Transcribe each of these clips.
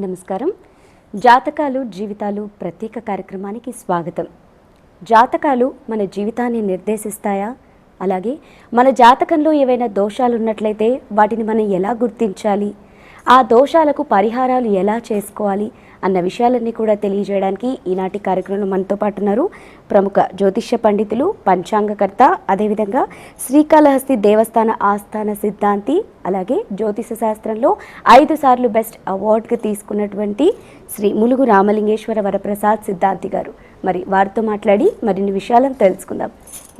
నమస్కారం. జాతకాలు జీవితాలు ప్రత్యేక కార్యక్రమానికి స్వాగతం. జాతకాలు మన జీవితాన్ని నిర్దేశిస్తాయా? అలాగే మన జాతకంలో ఏవైనా దోషాలు ఉన్నట్లయితే వాటిని మనం ఎలా గుర్తించాలి? ఆ దోషాలకు పరిహారాలు ఎలా చేసుకోవాలి అన్న విషయాలన్నీ కూడా తెలియజేయడానికి ఈనాటి కార్యక్రమంలో మనతో పాటు ఉన్నారు ప్రముఖ జ్యోతిష్య పండితులు, పంచాంగకర్త, అదేవిధంగా శ్రీకాళహస్తి దేవస్థాన ఆస్థాన సిద్ధాంతి, అలాగే జ్యోతిష శాస్త్రంలో 5 సార్లు బెస్ట్ అవార్డుకి తీసుకున్నటువంటి శ్రీ ములుగు రామలింగేశ్వర వరప్రసాద్ సిద్ధాంతి గారు. మరి వారితో మాట్లాడి మరిన్ని విషయాలను తెలుసుకుందాం.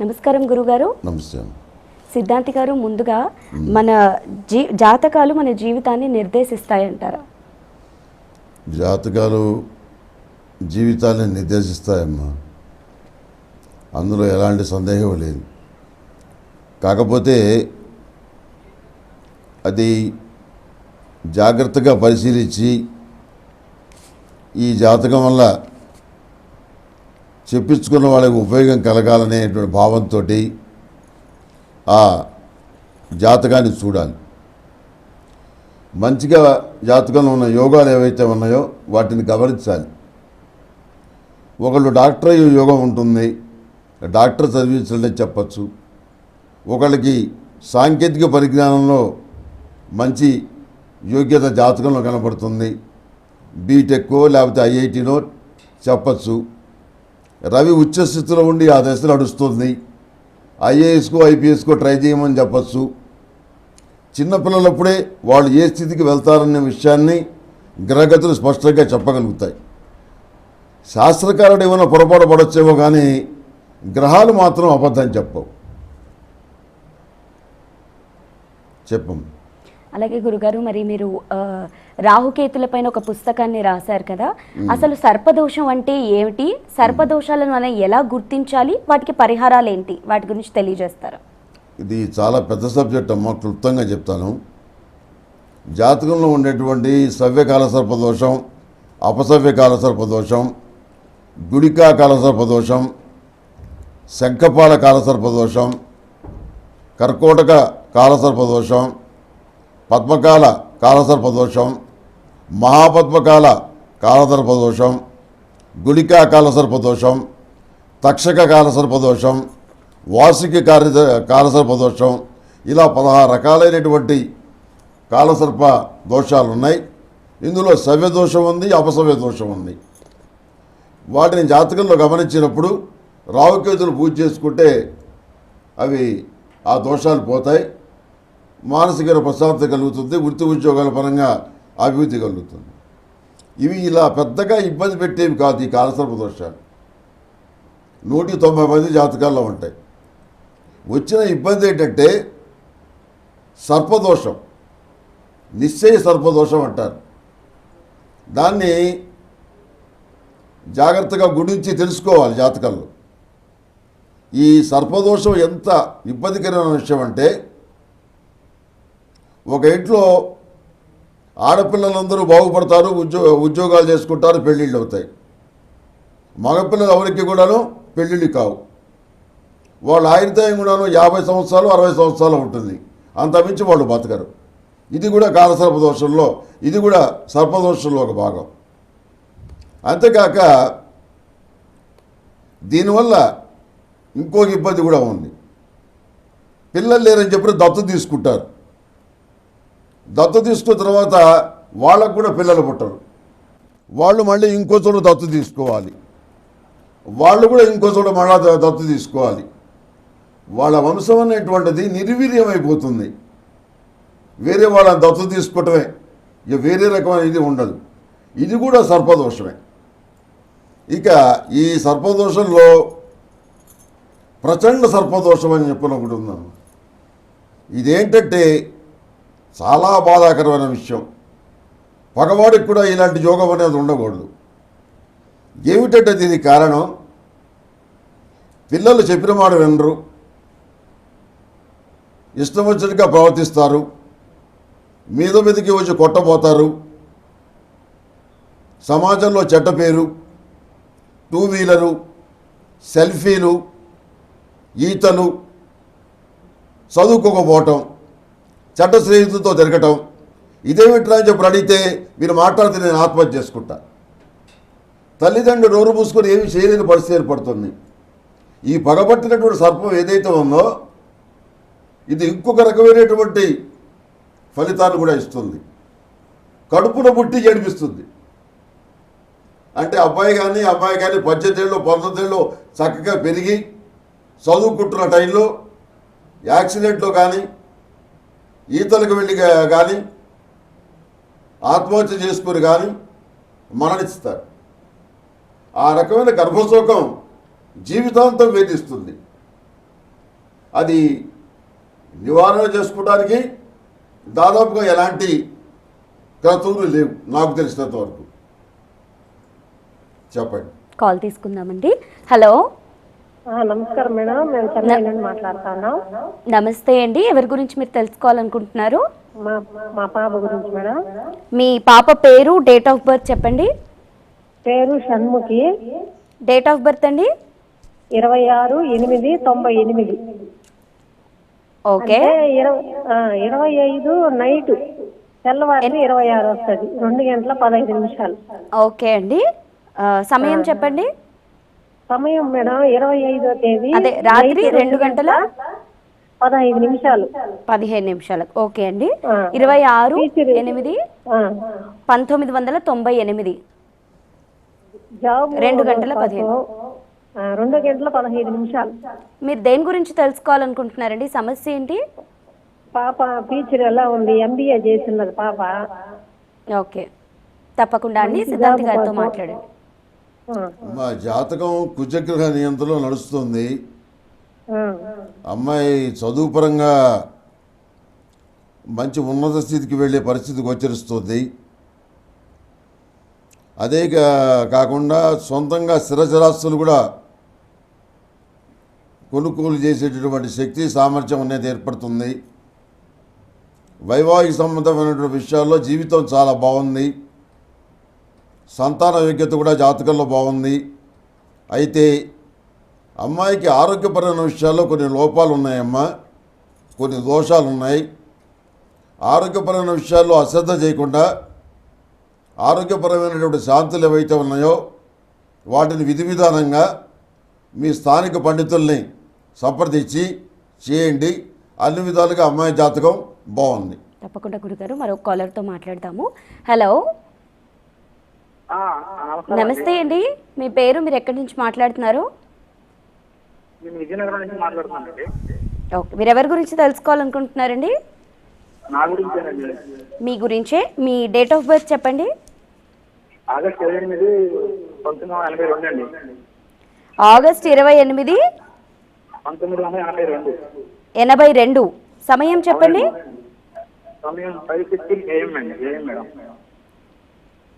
నమస్కారం గురుగారు. నమస్తే సిద్ధాంతి గారు, ముందుగా మన జాతకాలు మన జీవితాన్ని నిర్దేశిస్తాయంటారా? జాతకాలు జీవితాన్ని నిర్దేశిస్తాయమ్మా, అందులో ఎలాంటి సందేహం లేదు. కాకపోతే అది జాగ్రత్తగా పరిశీలించి ఈ జాతకం వల్ల చెప్పించుకున్న వాళ్ళకి ఉపయోగం కలగాలనేటువంటి భావంతో ఆ జాతకాన్ని చూడాలి. మంచిగా జాతకంలో ఉన్న యోగాలు ఏవైతే ఉన్నాయో వాటిని గమనించాలి. ఒకళ్ళు డాక్టర్ అయ్యే యోగం ఉంటుంది, డాక్టర్ చదివించాలని చెప్పచ్చు. ఒకళ్ళకి సాంకేతిక పరిజ్ఞానంలో మంచి యోగ్యత జాతకంలో కనపడుతుంది, బీటెక్కో లేకపోతే ఐఐటీనో చెప్పచ్చు. రవి ఉచ్చస్థితిలో ఉండి ఆ దశ నడుస్తుంది, ఐఏఎస్కో ఐపీఎస్కో ట్రై చేయమని చెప్పచ్చు. చిన్నపిల్లలప్పుడే వాళ్ళు ఏ స్థితికి వెళ్తారనే విషయాన్ని గ్రహగతులు స్పష్టంగా చెప్పగలుగుతాయి. శాస్త్రకారుడు ఏమైనా పొరపాటు పడొచ్చేమో కానీ గ్రహాలు మాత్రం అబద్ధం చెప్పవు. చెప్పము. అలాగే గురుగారు, మరి మీరు రాహుకేతుల పైన ఒక పుస్తకాన్ని రాశారు కదా, అసలు సర్పదోషం అంటే ఏమిటి? సర్పదోషాలను మనం ఎలా గుర్తించాలి? వాటికి పరిహారాలు ఏంటి? వాటి గురించి తెలియజేస్తారా? ఇది చాలా పెద్ద సబ్జెక్ట్ అమ్మ, క్లుప్తంగా చెప్తాను. జాతకంలో ఉండేటువంటి సవ్యకాల సర్పదోషం, అపసవ్యకాల సర్పదోషం, గుడికా కాల సర్పదోషం, శంఖపాల కాల సర్పదోషం, కర్కోటక కాల సర్పదోషం, పద్మకాల కాలసర్పదోషం, మహాపద్మకాల కాలసర్పదోషం, గుళికా కాలసర్పదోషం, తక్షక కాలసర్పదోషం, వార్షిక కాలసర్పదోషం, ఇలా 16 రకాలైనటువంటి కాలసర్ప దోషాలు ఉన్నాయి. ఇందులో సవ్య దోషం ఉంది, అపసవ్య దోషం ఉంది. వాటిని జాతకంలో గమనించినప్పుడు రాహుకేతులు పూజ చేసుకుంటే అవి ఆ దోషాలు పోతాయి. మానసిక ప్రశాంతత కలుగుతుంది, వృత్తి ఉద్యోగాల పరంగా అభివృద్ధి కలుగుతుంది. ఇవి ఇలా పెద్దగా ఇబ్బంది పెట్టేవి కాదు. ఈ కాలసర్ప దోషాలు 190 మంది జాతకాల్లో ఉంటాయి. వచ్చిన ఇబ్బంది ఏంటంటే సర్పదోషం, నిశ్చయ సర్పదోషం అంటారు. దాన్ని జాగ్రత్తగా గురించి తెలుసుకోవాలి జాతకంలో. ఈ సర్పదోషం ఎంత ఇబ్బందికరమైన విషయం అంటే, ఒక ఇంట్లో ఆడపిల్లలందరూ బాగుపడతారు, ఉద్యోగాలు చేసుకుంటారు, పెళ్ళిళ్ళు అవుతాయి. మగపిల్లలు ఎవరికి కూడాను పెళ్ళిళ్ళు కావు. వాళ్ళ ఆయుర్దాయం కూడాను 50 సంవత్సరాలు 60 సంవత్సరాలు ఉంటుంది, అంతమించి వాళ్ళు బతకరు. ఇది కూడా కాలసర్పదోషంలో, ఇది కూడా సర్పదోషంలో ఒక భాగం. అంతేకాక దీనివల్ల ఇంకొక ఇబ్బంది కూడా ఉంది. పిల్లలు లేరని చెప్పి దత్తు తీసుకుంటారు. దత్తు తీసుకున్న తర్వాత వాళ్ళకు కూడా పిల్లలు పుట్టరు. వాళ్ళు మళ్ళీ ఇంకో చోట దత్తు తీసుకోవాలి, వాళ్ళు కూడా ఇంకో చోట మళ్ళా దత్తు తీసుకోవాలి. వాళ్ళ వంశం అనేటువంటిది నిర్వీర్యమైపోతుంది. వేరే వాళ్ళని దత్తు తీసుకోవటమే, ఇక వేరే రకమైన ఇది ఉండదు. ఇది కూడా సర్పదోషమే. ఇక ఈ సర్పదోషంలో ప్రచండ సర్పదోషం అని చెప్పిన ఒకటి ఉందన్న. ఇదేంటంటే చాలా బాధాకరమైన విషయం. పగవాడికి కూడా ఇలాంటి యోగం అనేది ఉండకూడదు. ఏమిటంటే దీనికి కారణం, పిల్లలు చెప్పిన మాట వినరు, ఇష్టం వచ్చినట్టుగా ప్రవర్తిస్తారు, మీదకి వచ్చి కొట్టబోతారు, సమాజంలో చెడ్డ పేరు, 2 వీలరు, సెల్ఫీలు, ఈతలు, చదువుకోకపోవటం, చెడ్డ స్నేహితులతో తిరగటం, ఇదేమిట్రా అని చెప్పి అడిగితే మీరు మాట్లాడితే నేను ఆత్మహత్య చేసుకుంటా. తల్లిదండ్రులు నోరు మూసుకొని ఏమి చేయలేని పరిస్థితి ఏర్పడుతుంది. ఈ పగబట్టినటువంటి సర్పం ఏదైతే ఉందో ఇది ఇంకొక రకమైనటువంటి ఫలితాన్ని కూడా ఇస్తుంది. కడుపున పుట్టి ఏడిపిస్తుంది. అంటే అబ్బాయి కానీ 18 ఏళ్ళు 19 ఏళ్ళు చక్కగా పెరిగి చదువుకుంటున్న టైంలో యాక్సిడెంట్లో కానీ ఈతలకు వెళ్ళి కానీ ఆత్మహత్య చేసుకుని కానీ మరణిస్తారు. ఆ రకమైన గర్భశోకం జీవితాంతం వేధిస్తుంది. అది నివారణ చేసుకోవడానికి దాదాపుగా ఎలాంటి క్రతువులు లేవు నాకు తెలిసినంత వరకు. చెప్పండి. కాల్ తీసుకుందామండి. హలో, నమస్కారం మేడం, మేము చెన్నై నుండి మాట్లాడుతున్నాం. నమస్తే అండి. ఎవరి గురించి మీరు తెలుసుకోవాలనుకుంటున్నారు? మా పాప గురించి మేడం. మీ పాప పేరు, డేట్ ఆఫ్ బర్త్ చెప్పండి. పేరు షణ్ముఖి. డేట్ ఆఫ్ బర్త్ అండి? 26/8/98. ఓకే. 25 నైట్, తెల్లవారి 26 వస్తుంది, 2:15. ఓకే అండి. సమయం చెప్పండి. సమయం మేడం 25వ తేదీ, అదే రాత్రి 2:15. 15 ఓకే అండి. 26/8/1998. జాబ్ 2:15. 2:15. మీరు దేని గురించి తెలుసుకోవాలనుకుంటున్నారండి? సమస్య ఏంటి? పాప ఫ్యూచర్ ఎలా ఉంది? MBA చేస్తున్నది పాప. ఓకే, తప్పకుండా అండి. సిద్ధాంత్ గారితో మాట్లాడండి. మా జాతకం కుజగ్రహ నియంత్రణలో నడుస్తుంది. అమ్మాయి చదువు పరంగా మంచి ఉన్నత స్థితికి వెళ్ళే పరిస్థితి గోచరిస్తుంది. అదే కాకుండా సొంతంగా స్థిరచరాస్తులు కూడా కొనుగోలు చేసేటటువంటి శక్తి సామర్థ్యం అనేది ఏర్పడుతుంది. వైవాహిక సంబంధమైనటువంటి విషయాల్లో జీవితం చాలా బాగుంది. సంతాన యోగ్యత కూడా జాతకంలో బాగుంది. అయితే అమ్మాయికి ఆరోగ్యపరమైన విషయాల్లో కొన్ని లోపాలు ఉన్నాయమ్మా, కొన్ని దోషాలు ఉన్నాయి. ఆరోగ్యపరమైన విషయాల్లో అశ్రద్ధ చేయకుండా ఆరోగ్యపరమైనటువంటి శాంతులు ఏవైతే ఉన్నాయో వాటిని విధి విధానంగా మీ స్థానిక పండితుల్ని సంప్రదించి చేయండి. అన్ని విధాలుగా అమ్మాయి జాతకం బాగుంది. తప్పకుండా గురుగారు. మరో కాలర్తో మాట్లాడదాము. హలో, నమస్తే అండి. మీ పేరు, మీరు ఎక్కడి నుంచి మాట్లాడుతున్నారు? విజయనగరం నుంచి మాట్లాడుతున్నానండి. ఓకే, మీరు ఎవరి గురించి తెలుసుకోవాలనుకుంటున్నారండి? నా గురించేనండి. మీ గురించే. మీ డేట్ ఆఫ్ బర్త్ చెప్పండి. ఆగస్టు 28, 1982 అండి. ఆగస్ట్ 28, 1982. 82. సమయం చెప్పండి. సమయం 5:15 AM అండి. AM madam.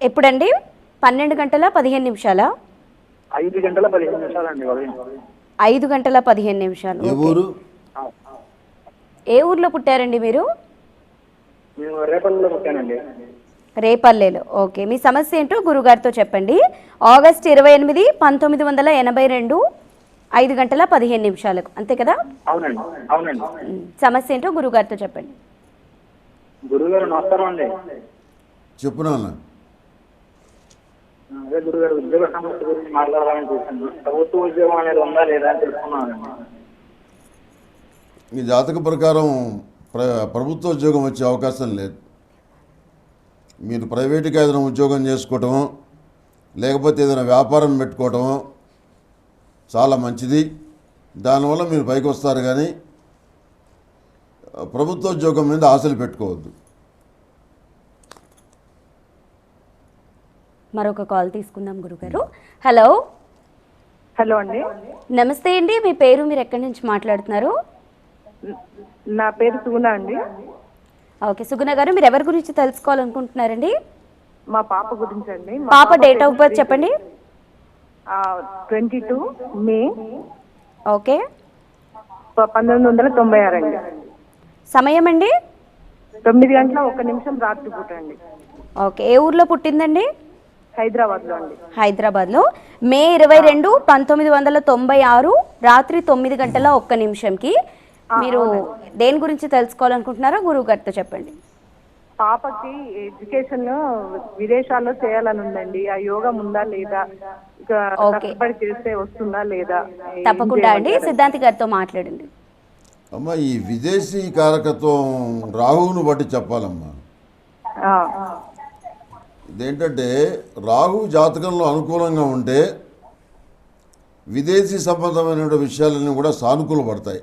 ఎప్పుడండి? 12:15 5:15 అండి. 5:15. ఏ ఊరు? ఏ ఊర్లో పుట్టారండి మీరు? మేము రేపల్లిలో పుట్టానండి. రేపల్లెలో. ఓకే, మీ సమస్య ఏంటో గురుగారితో చెప్పండి. ఆగస్ట్ 28, 1982, 5:15. అంతే కదా? అవునండి. అవునండి. సమస్య ఏంటో గురుగారితో చెప్పండి. గురుగారు నమస్కారం అండి. చెప్పు నాన్న. అదే గురుగారు, ఉద్యోగ సమస్య గురించి మాట్లాడాలని చూశాను. ప్రభుత్వ ఉద్యోగం అనేది ఉందా లేదా అని తెలుసుకున్నానండి. ఈ జాతక ప్రకారం ప్రభుత్వ ఉద్యోగం వచ్చే అవకాశం లేదు. మీరు ప్రైవేటుగా ఏదైనా ఉద్యోగం చేసుకోవటమో లేకపోతే ఏదైనా వ్యాపారం పెట్టుకోవటమో చాలా మంచిది. దానివల్ల మీరు పైకి వస్తారు. కానీ ప్రభుత్వ ఉద్యోగం మీద ఆశలు పెట్టుకోవద్దు. మరొక కాల్ తీసుకుందాం గురుగారు. హలో. హలో అండి. నమస్తే అండి. మీ పేరు, మీరు ఎక్కడి నుంచి మాట్లాడుతున్నారు? నా పేరు సుగుణ అండి. ఓకే సుగుణ గారు, మీరు ఎవరి గురించి తెలుసుకోవాలనుకుంటున్నారండి? మా పాప గురించి అండి. పాప డేట్ ఆఫ్ బర్త్ చెప్పండి. 22 మే. ఓకే. 1996 అండి. సమయం అండి? 9:01 రాత్రి పూట అండి. ఓకే. ఏ ఊర్లో పుట్టిందండి? హైదరాబాద్లో అండి. హైదరాబాద్లో. మే 22, 1996 రాత్రి 9:01 మీరు దేని గురించి తెలుసుకోవాలనుకుంటున్నారో గురువు గారితో చెప్పండి. పాపకి ఎడ్యుకేషన్ విదేశాల్లో చేయాలని ఉందండి. ఆ యోగం ఉందా లేదా, ఇక ఓకే. కష్టపడి చేస్తే వస్తుందా లేదా? తప్పకుండా అండి, సిద్ధాంతి గారితో మాట్లాడండి. అమ్మ, ఈ విదేశీ కారకత్వం రాహువును బట్టి చెప్పాలమ్మా. ఆ, ఇదేంటంటే రాహు జాతకంలో అనుకూలంగా ఉంటే విదేశీ సంబంధమైన విషయాలన్నీ కూడా సానుకూలపడతాయి.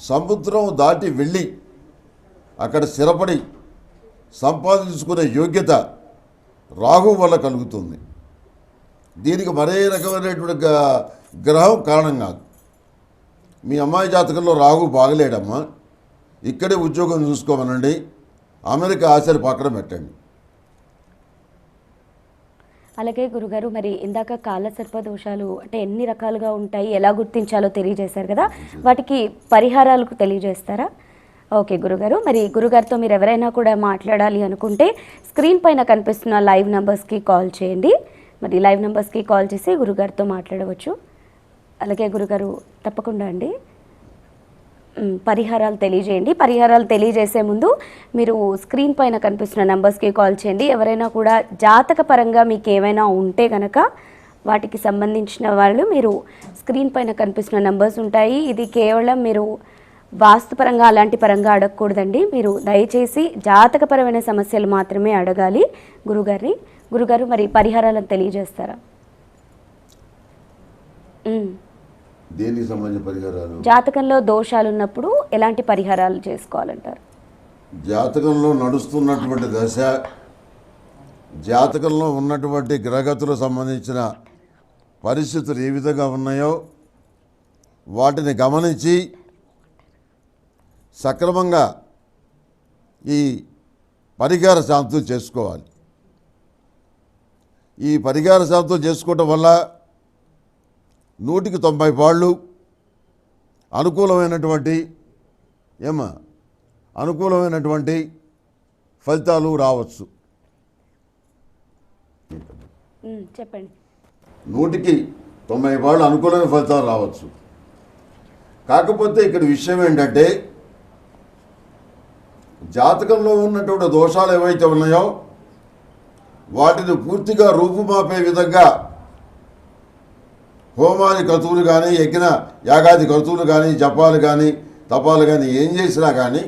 సముద్రం దాటి వెళ్ళి అక్కడ స్థిరపడి సంపాదించుకునే యోగ్యత రాహు వల్ల కలుగుతుంది. దీనికి మరే రకమైనటువంటి గ్రహం కారణం కాదు. మీ అమ్మాయి జాతకంలో రాహు బాగలేడమ్మా, ఇక్కడే ఉద్యోగం చూసుకోమనండి, అమెరికా ఆశలు పక్కన పెట్టండి. అలాగే గురుగారు, మరి ఇందాక కాల సర్పదోషాలు అంటే ఎన్ని రకాలుగా ఉంటాయి, ఎలా గుర్తించాలో తెలియజేశారు కదా, వాటికి పరిహారాలకు తెలియజేస్తారా? ఓకే గురుగారు, మరి గురుగారితో మీరు ఎవరైనా కూడా మాట్లాడాలి అనుకుంటే స్క్రీన్ పైన కనిపిస్తున్న లైవ్ నెంబర్స్కి కాల్ చేయండి. మరి లైవ్ నెంబర్స్కి కాల్ చేసి గురుగారితో మాట్లాడవచ్చు. అలాగే గురుగారు తప్పకుండా అండి పరిహారాలు తెలియజేయండి. పరిహారాలు తెలియజేసే ముందు మీరు స్క్రీన్ పైన కనిపిస్తున్న నెంబర్స్కి కాల్ చేయండి. ఎవరైనా కూడా జాతక పరంగా మీకు ఏమైనా ఉంటే కనుక వాటికి సంబంధించిన వాళ్ళు మీరు స్క్రీన్ పైన కనిపిస్తున్న నెంబర్స్ ఉంటాయి. ఇది కేవలం మీరు వాస్తుపరంగా అలాంటి పరంగా అడగకూడదండి. మీరు దయచేసి జాతకపరమైన సమస్యలు మాత్రమే అడగాలి గురుగారిని. గురుగారు, మరి పరిహారాలను తెలియజేస్తారా? దేనికి సంబంధించిన పరిహారాలు? జాతకంలో దోషాలు ఉన్నప్పుడు ఎలాంటి పరిహారాలు చేసుకోవాలంటారు? జాతకంలో నడుస్తున్నటువంటి దశ, జాతకంలో ఉన్నటువంటి గ్రహగతులకు సంబంధించిన పరిస్థితులు ఏ విధంగా ఉన్నాయో వాటిని గమనించి సక్రమంగా ఈ పరిహార శాంతులు చేసుకోవాలి. ఈ పరిహార శాంతులు చేసుకోవటం వల్ల 100% పాళ్ళు అనుకూలమైనటువంటి ఫలితాలు రావచ్చు. చెప్పండి. 100% పాళ్ళు అనుకూలమైన ఫలితాలు రావచ్చు. కాకపోతే ఇక్కడ విషయం ఏంటంటే జాతకంలో ఉన్నటువంటి దోషాలు ఏవైతే ఉన్నాయో వాటిని పూర్తిగా రూపుమాపే విధంగా హోమాది క్రతువులు కానీ, యజ్ఞ యాగాది క్రతువులు కానీ, జపాలు కానీ, తపాలు కానీ ఏం చేసినా కానీ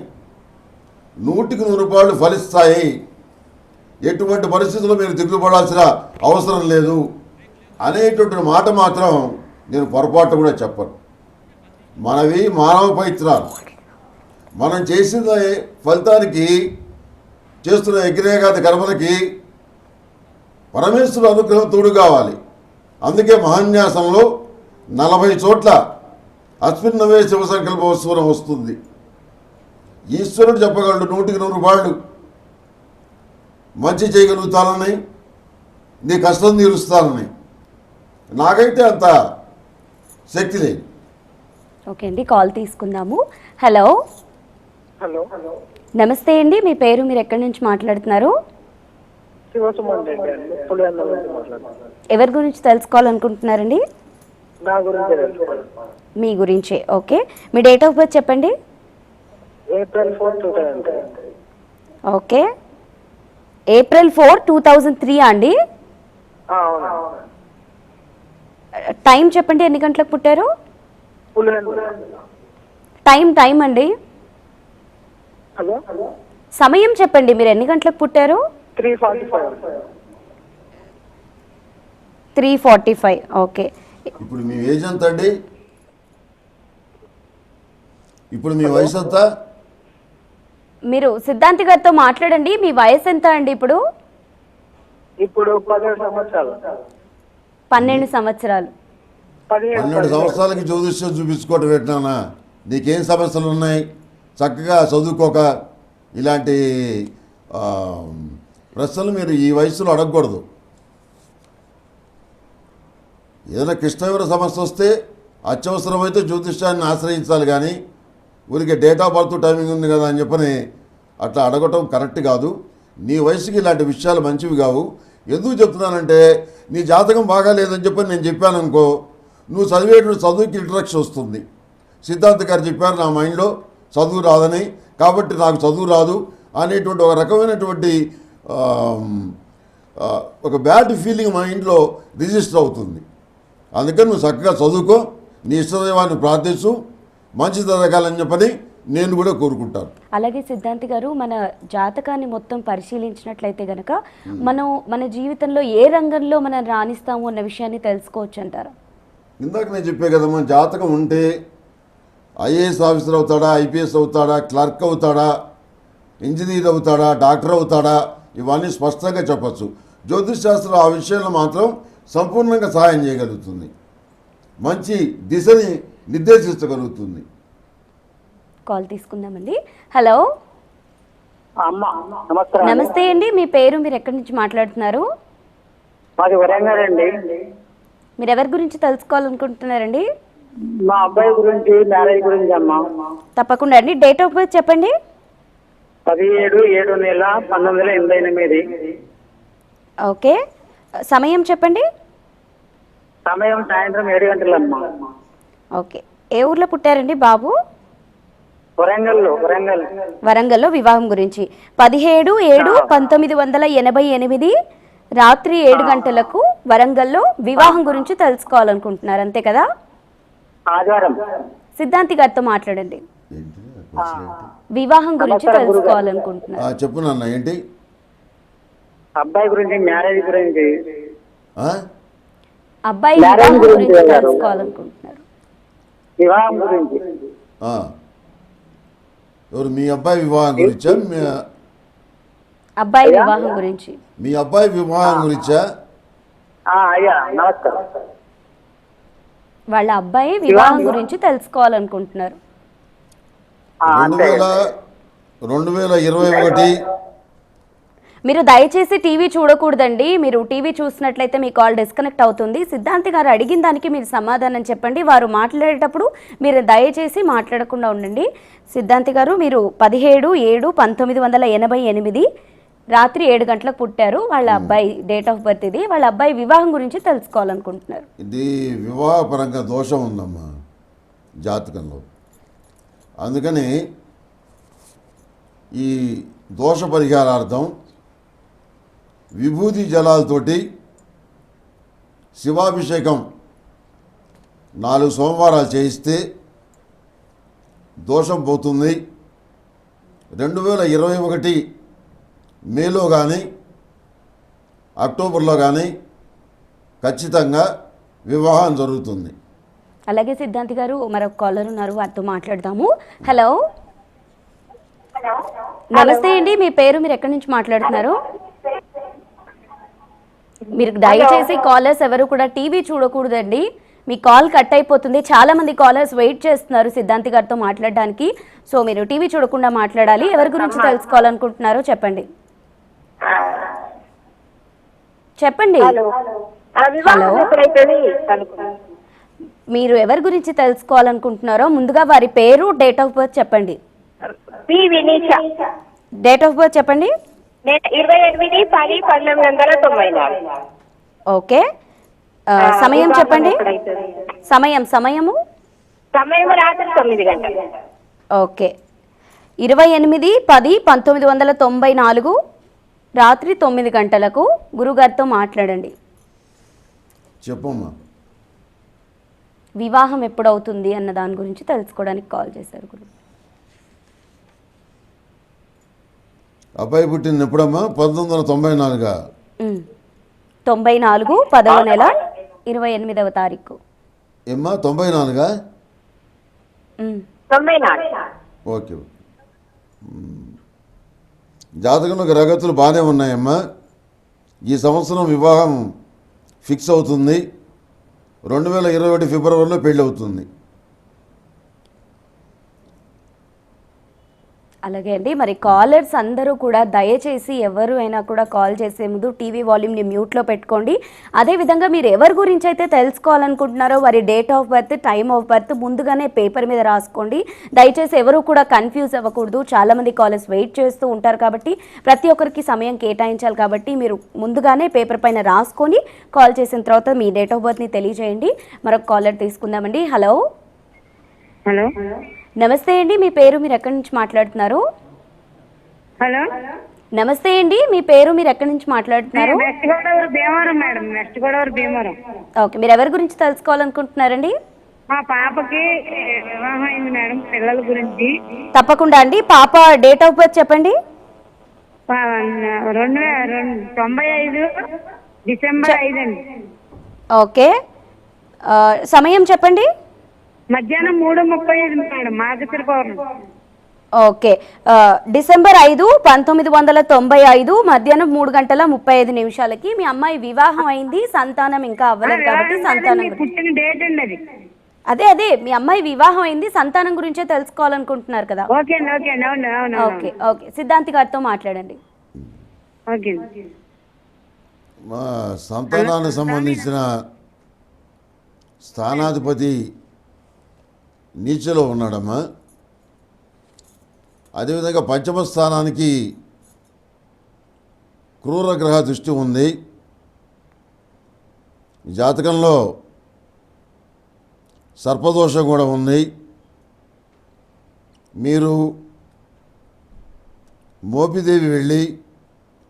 100% ఫలిస్తాయి. ఎటువంటి పరిస్థితుల్లో మీరు దిగులుపడాల్సిన అవసరం లేదు అనేటువంటి మాట మాత్రం నేను పొరపాటు కూడా చెప్పను. మనవి మానవ పవిత్రాలు. మనం చేసిన ఫలితానికి, చేస్తున్న యజ్ఞయాగాది కర్మలకి పరమేశ్వరుడు అనుగ్రహం తోడు కావాలి. అందుకే మహాన్యాసంలో 40 చోట్ల అస్మిన్నవే శివ సంకల్ప వస్తువునం వస్తుంది. ఈశ్వరుడు చెప్పగలడు 100% మంచి చేయగలుగుతానని, నీ కష్టం తీరుస్తానని. నాకైతే అంత శక్తి లేదు. ఓకే అండి, కాల్ తీసుకుందాము. హలో హలో, నమస్తే అండి, మీ పేరు, మీరు ఎక్కడి నుంచి మాట్లాడుతున్నారు? శివసుమన్ రెడ్డి అండి, పులివెందుల నుంచి మాట్లాడుతున్నాను. ఎవరి గురించి తెలుసుకోవాలనుకుంటున్నారండి? నా గురించి తెలుసుకోవాలి. మీ గురించే. Okay, me date of birth చెప్పండి. April 4, 2003. ఓకే, April 4, 2003 అండి. అవునా. టైం చెప్పండి, ఎన్ని గంటలకు పుట్టారు? పులివెందుల. టైం అండి, హలో, సమయం చెప్పండి, మీరు ఎన్ని గంటలకు పుట్టారు? 3:45. 3:45. ఓకే. ఇప్పుడు మీ ఏజ్ ఎంత అండి? ఇప్పుడు మీ వయసు ఎంత? మీరు సిద్ధాంతి గారితో మాట్లాడండి. మీ వయసు ఎంత అండి ఇప్పుడు? ఇప్పుడు 12 సంవత్సరాలు. 12 సంవత్సరాలు. 12 సంవత్సరాలకి జ్యోతిష్యం చూపించుకోవటం పెట్టినానా? నీకేం సమస్యలు ఉన్నాయి? చక్కగా చదువుకోక ఇలాంటి ప్రశ్నలు మీరు ఈ వయసులో అడగకూడదు. ఏదైనా కృష్ణవివర సమస్య వస్తే అత్యవసరమైతే జ్యోతిష్యాన్ని ఆశ్రయించాలి, కానీ ఊరికి డేట్ ఆఫ్ బర్త్ టైమింగ్ ఉంది కదా అని చెప్పని అట్లా అడగటం కరెక్ట్ కాదు. నీ వయసుకి ఇలాంటి విషయాలు మంచివి కావు. ఎందుకు చెప్తున్నానంటే నీ జాతకం బాగా లేదని చెప్పని నేను చెప్పాను అనుకో, నువ్వు చదివేటువంటి చదువుకి ఇంట్రడక్షన్ వస్తుంది. సిద్ధాంత్ గారు చెప్పారు నా మైండ్లో చదువు రాదని, కాబట్టి నాకు చదువు రాదు అనేటువంటి ఒక రకమైనటువంటి ఒక బ్యాడ్ ఫీలింగ్ మన ఇంట్లో రిజిస్టర్ అవుతుంది. అందుకని నువ్వు చక్కగా చదువుకో, నీ ఇష్టదైవాన్ని ప్రార్థించు, మంచి జరగాలని చెప్పని నేను కూడా కోరుకుంటాను. అలాగే సిద్ధాంతి గారు, మన జాతకాన్ని మొత్తం పరిశీలించినట్లయితే గనక మన జీవితంలో ఏ రంగంలో మనం రాణిస్తాము అన్న విషయాన్ని తెలుసుకోవచ్చు అంటారా? ఇందాక నేను చెప్పే కదమ్మా, జాతకం ఉంటే ఐఏఎస్ ఆఫీసర్ అవుతాడా, ఐపీఎస్ అవుతాడా, క్లర్క్ అవుతాడా, ఇంజనీర్ అవుతాడా, డాక్టర్ అవుతాడా, ఇవన్నీ స్పష్టంగా చెప్పచ్చు. జ్యోతిష్ శాస్త్రం ఆ విషయంలో మాత్రం సంపూర్ణంగా సహాయం చేయగలుగుతుంది, మంచి దిశని నిర్దేశించగలుగుతుంది. కాల్ తీసుకుందామండి. హలో, అమ్మ నమస్కారం. నమస్తే అండి. మీ పేరు, మీరు ఎక్కడి నుంచి మాట్లాడుతున్నారు? మాది వరంగల్ అండి. మీరు ఎవరి గురించి తెలుసుకోవాలనుకుంటున్నారండి? మా అబ్బాయి గురించి, మ్యారేజ్ గురించి అమ్మా. తప్పకుండా అండి. డేట్ ఆఫ్ బర్త్ చెప్పండి. 17/7/1988. ఓకే. సమయం చెప్పండి. సమయం సాయంత్రం 7 గంటలమ్మా. ఓకే. ఏ ఊర్లో పుట్టారండి బాబు? వరంగల్లో. వివాహం గురించి 17/7/1988 రాత్రి 7 గంటలకు వరంగల్లో వివాహం గురించి తెలుసుకోవాలనుకుంటున్నారు, అంతే కదా? ఆదివారం. సిద్ధాంతి గారితో మాట్లాడండి. వివాహం గురించి తెలుసుకోవాలనుకుంటున్నారు. చెప్పు నాన్న, ఏంటి? అబ్బాయి గురించి, మ్యారేజ్ గురించి. అబ్బాయి వివాహం గురించి తెలుసుకోవాలనుకుంటున్నారు. వివాహం గురించి. ఎవరు? మీ అబ్బాయి వివాహం గురించా? అబ్బాయి వివాహం గురించి. మీ అబ్బాయి వివాహం గురించా? అయ్యా నమస్కారం. వాళ్ళ అబ్బాయి వివాహం గురించి తెలుసుకోవాలనుకుంటున్నారు. 2021. మీరు దయచేసి టీవీ చూడకూడదండి. మీరు టీవీ చూసినట్లయితే మీ కాల్ డిస్కనెక్ట్ అవుతుంది. సిద్ధాంతి గారు అడిగిన దానికి మీరు సమాధానం చెప్పండి. వారు మాట్లాడేటప్పుడు మీరు దయచేసి మాట్లాడకుండా ఉండండి. సిద్ధాంతి గారు, మీరు 17/7/1988 రాత్రి 7 గంటలకు పుట్టారు. వాళ్ళ అబ్బాయి డేట్ ఆఫ్ బర్త్ ఇది. వాళ్ళ అబ్బాయి వివాహం గురించి తెలుసుకోవాలనుకుంటున్నారు. ఇది వివాహపరంగా దోషం ఉందమ్మా జాతకంలో. అందుకని ఈ దోష పరిహారార్థం విభూతి జలాలతోటి శివాభిషేకం 4 సోమవారాలు చేయిస్తే దోషం పోతుంది. 2021 మేలో కానీ అక్టోబర్లో కానీ ఖచ్చితంగా వివాహం జరుగుతుంది. అలాగే సిద్ధాంతి గారు, మరొక కాలర్ ఉన్నారు, వారితో మాట్లాడదాము. హలో, నమస్తే అండి. మీ పేరు, మీరు ఎక్కడి నుంచి మాట్లాడుతున్నారు? మీరు దయచేసి కాలర్స్ ఎవరు కూడా టీవీ చూడకూడదండి. మీ కాల్ కట్ అయిపోతుంది. చాలా మంది కాలర్స్ వెయిట్ చేస్తున్నారు సిద్ధాంతి గారితో మాట్లాడడానికి. సో మీరు టీవీ చూడకుండా మాట్లాడాలి. ఎవరి గురించి తెలుసుకోవాలనుకుంటున్నారో చెప్పండి. హలో, మీరు ఎవరి గురించి తెలుసుకోవాలనుకుంటున్నారో ముందుగా వారి పేరు, డేట్ ఆఫ్ బర్త్ చెప్పండి. డేట్ ఆఫ్ బర్త్ చెప్పండి. 28/10/1994. ఓకే. సమయం చెప్పండి. సమయము రాత్రి 9 గంటలు. ఓకే. 28/10/1994 రాత్రి 9 గంటలకు గురుగారితో మాట్లాడండి. చెప్పమ్మా. వివాహం ఎప్పుడవుతుంది అన్న దాని గురించి తెలుసుకోవడానికి కాల్ చేశారు గురు. అబ్బాయి పుట్టింది ఎప్పుడమ్మా? 1994. 94 10వ నెల 28వ తారీఖు. ఏమ్మా 94? 94. ఓకే. జాతకంలో గ్రహగతులు బాగానే ఉన్నాయమ్మా. ఈ సంవత్సరం వివాహం ఫిక్స్ అవుతుంది. 2021 ఫిబ్రవరిలో పెళ్ళి అవుతుంది. అలాగే అండి. మరి కాలర్స్ అందరూ కూడా దయచేసి ఎవరు అయినా కూడా కాల్ చేసే ముందు టీవీ వాల్యూమ్ని మ్యూట్లో పెట్టుకోండి. అదేవిధంగా మీరు ఎవరి గురించి అయితే తెలుసుకోవాలనుకుంటున్నారో వారి date of birth, time of birth ముందుగానే పేపర్ మీద రాసుకోండి. దయచేసి ఎవరు కూడా కన్ఫ్యూజ్ అవ్వకూడదు. చాలామంది కాలర్స్ వెయిట్ చేస్తూ ఉంటారు కాబట్టి ప్రతి ఒక్కరికి సమయం కేటాయించాలి. కాబట్టి మీరు ముందుగానే పేపర్ పైన రాసుకొని కాల్ చేసిన తర్వాత మీ డేట్ ఆఫ్ బర్త్ని తెలియజేయండి. మరొక కాలర్ తీసుకుందామండి. హలో, హలో, నమస్తే అండి. మీ పేరు, మీరు ఎక్కడి నుంచి మాట్లాడుతున్నారు? హలో నమస్తే అండి, మీ పేరు, మీరు ఎక్కడి నుంచి మాట్లాడుతున్నారు? West Godavari Bhimavaram madam, west Godavari Bhimavaram. Okay, మీరు ఎవరి గురించి తెలుసుకోవాలనుకుంటున్నారండి? మా పాపకి వివాహం అయింది మేడం, పిల్లల గురించి. తప్పకుండా అండి. పాప డేట్ ఆఫ్ బర్త్ చెప్పండి. 95 డిసెంబర్ 5 అండి. ఓకే, సమయం చెప్పండి. మధ్యాహ్నం 3:35 మేడం, మార్గశిర పౌర్ణమి. ఓకే, డిసెంబర్ 5, 1995 మధ్యాహ్నం 3:35 మీ అమ్మాయి వివాహం అయింది. సంతానం ఇంకా అవ్వలేదు కాబట్టి సంతానం పుట్టిన డేట్ అండి అది. అదే మీ అమ్మాయి వివాహం అయింది, సంతానం గురించే తెలుసుకోవాలనుకుంటున్నారు కదా? ఓకే అండి, ఓకే అండి, అవును అవును. ఓకే ఓకే, సిద్ధాంతి గారితో మాట్లాడండి. ఓకే మా సంతానానికి సంబంధించిన స్థానాధిపతి నీచలో ఉన్నాడమ్మా. అదేవిధంగా పంచమ స్థానానికి క్రూరగ్రహ దృష్టి ఉంది. జాతకంలో సర్పదోషం కూడా ఉంది. మీరు మోపిదేవి వెళ్ళి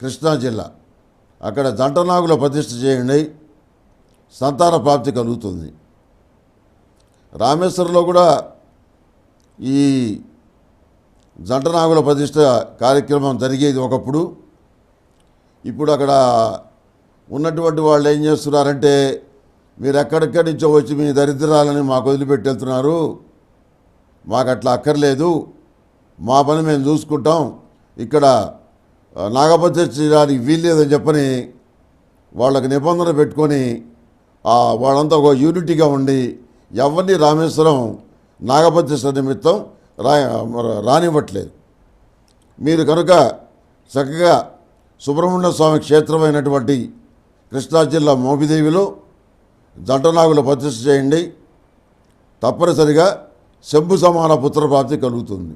కృష్ణా జిల్లా అక్కడ జంటనాగుల ప్రతిష్ఠ చేయండి, సంతాన ప్రాప్తి కలుగుతుంది. రామేశ్వరంలో కూడా ఈ జంటనాగుల ప్రతిష్ఠ కార్యక్రమం జరిగేది ఒకప్పుడు. ఇప్పుడు అక్కడ ఉన్నటువంటి వాళ్ళు ఏం చేస్తున్నారంటే, మీరు ఎక్కడెక్కడి నుంచో వచ్చి మీ దరిద్రాలని మాకు వదిలిపెట్టి వెళ్తున్నారు, మాకు అట్లా అక్కర్లేదు, మా పని మేము చూసుకుంటాం, ఇక్కడ నాగప్రతిష్ఠ చేయడానికి వీల్లేదని చెప్పని వాళ్ళకి నిబంధన పెట్టుకొని వాళ్ళంతా ఒక యూనిటీగా ఉండి ఎవరిని రామేశ్వరం నాగప్రతిష్ఠ నిమిత్తం రానివ్వట్లేదు. మీరు కనుక చక్కగా సుబ్రహ్మణ్య స్వామి క్షేత్రమైనటువంటి కృష్ణా జిల్లా మోపిదేవిలో జంటనాగుల ప్రతిష్ఠ చేయండి, తప్పనిసరిగా శంభు సమాన పుత్రప్రాప్తి కలుగుతుంది.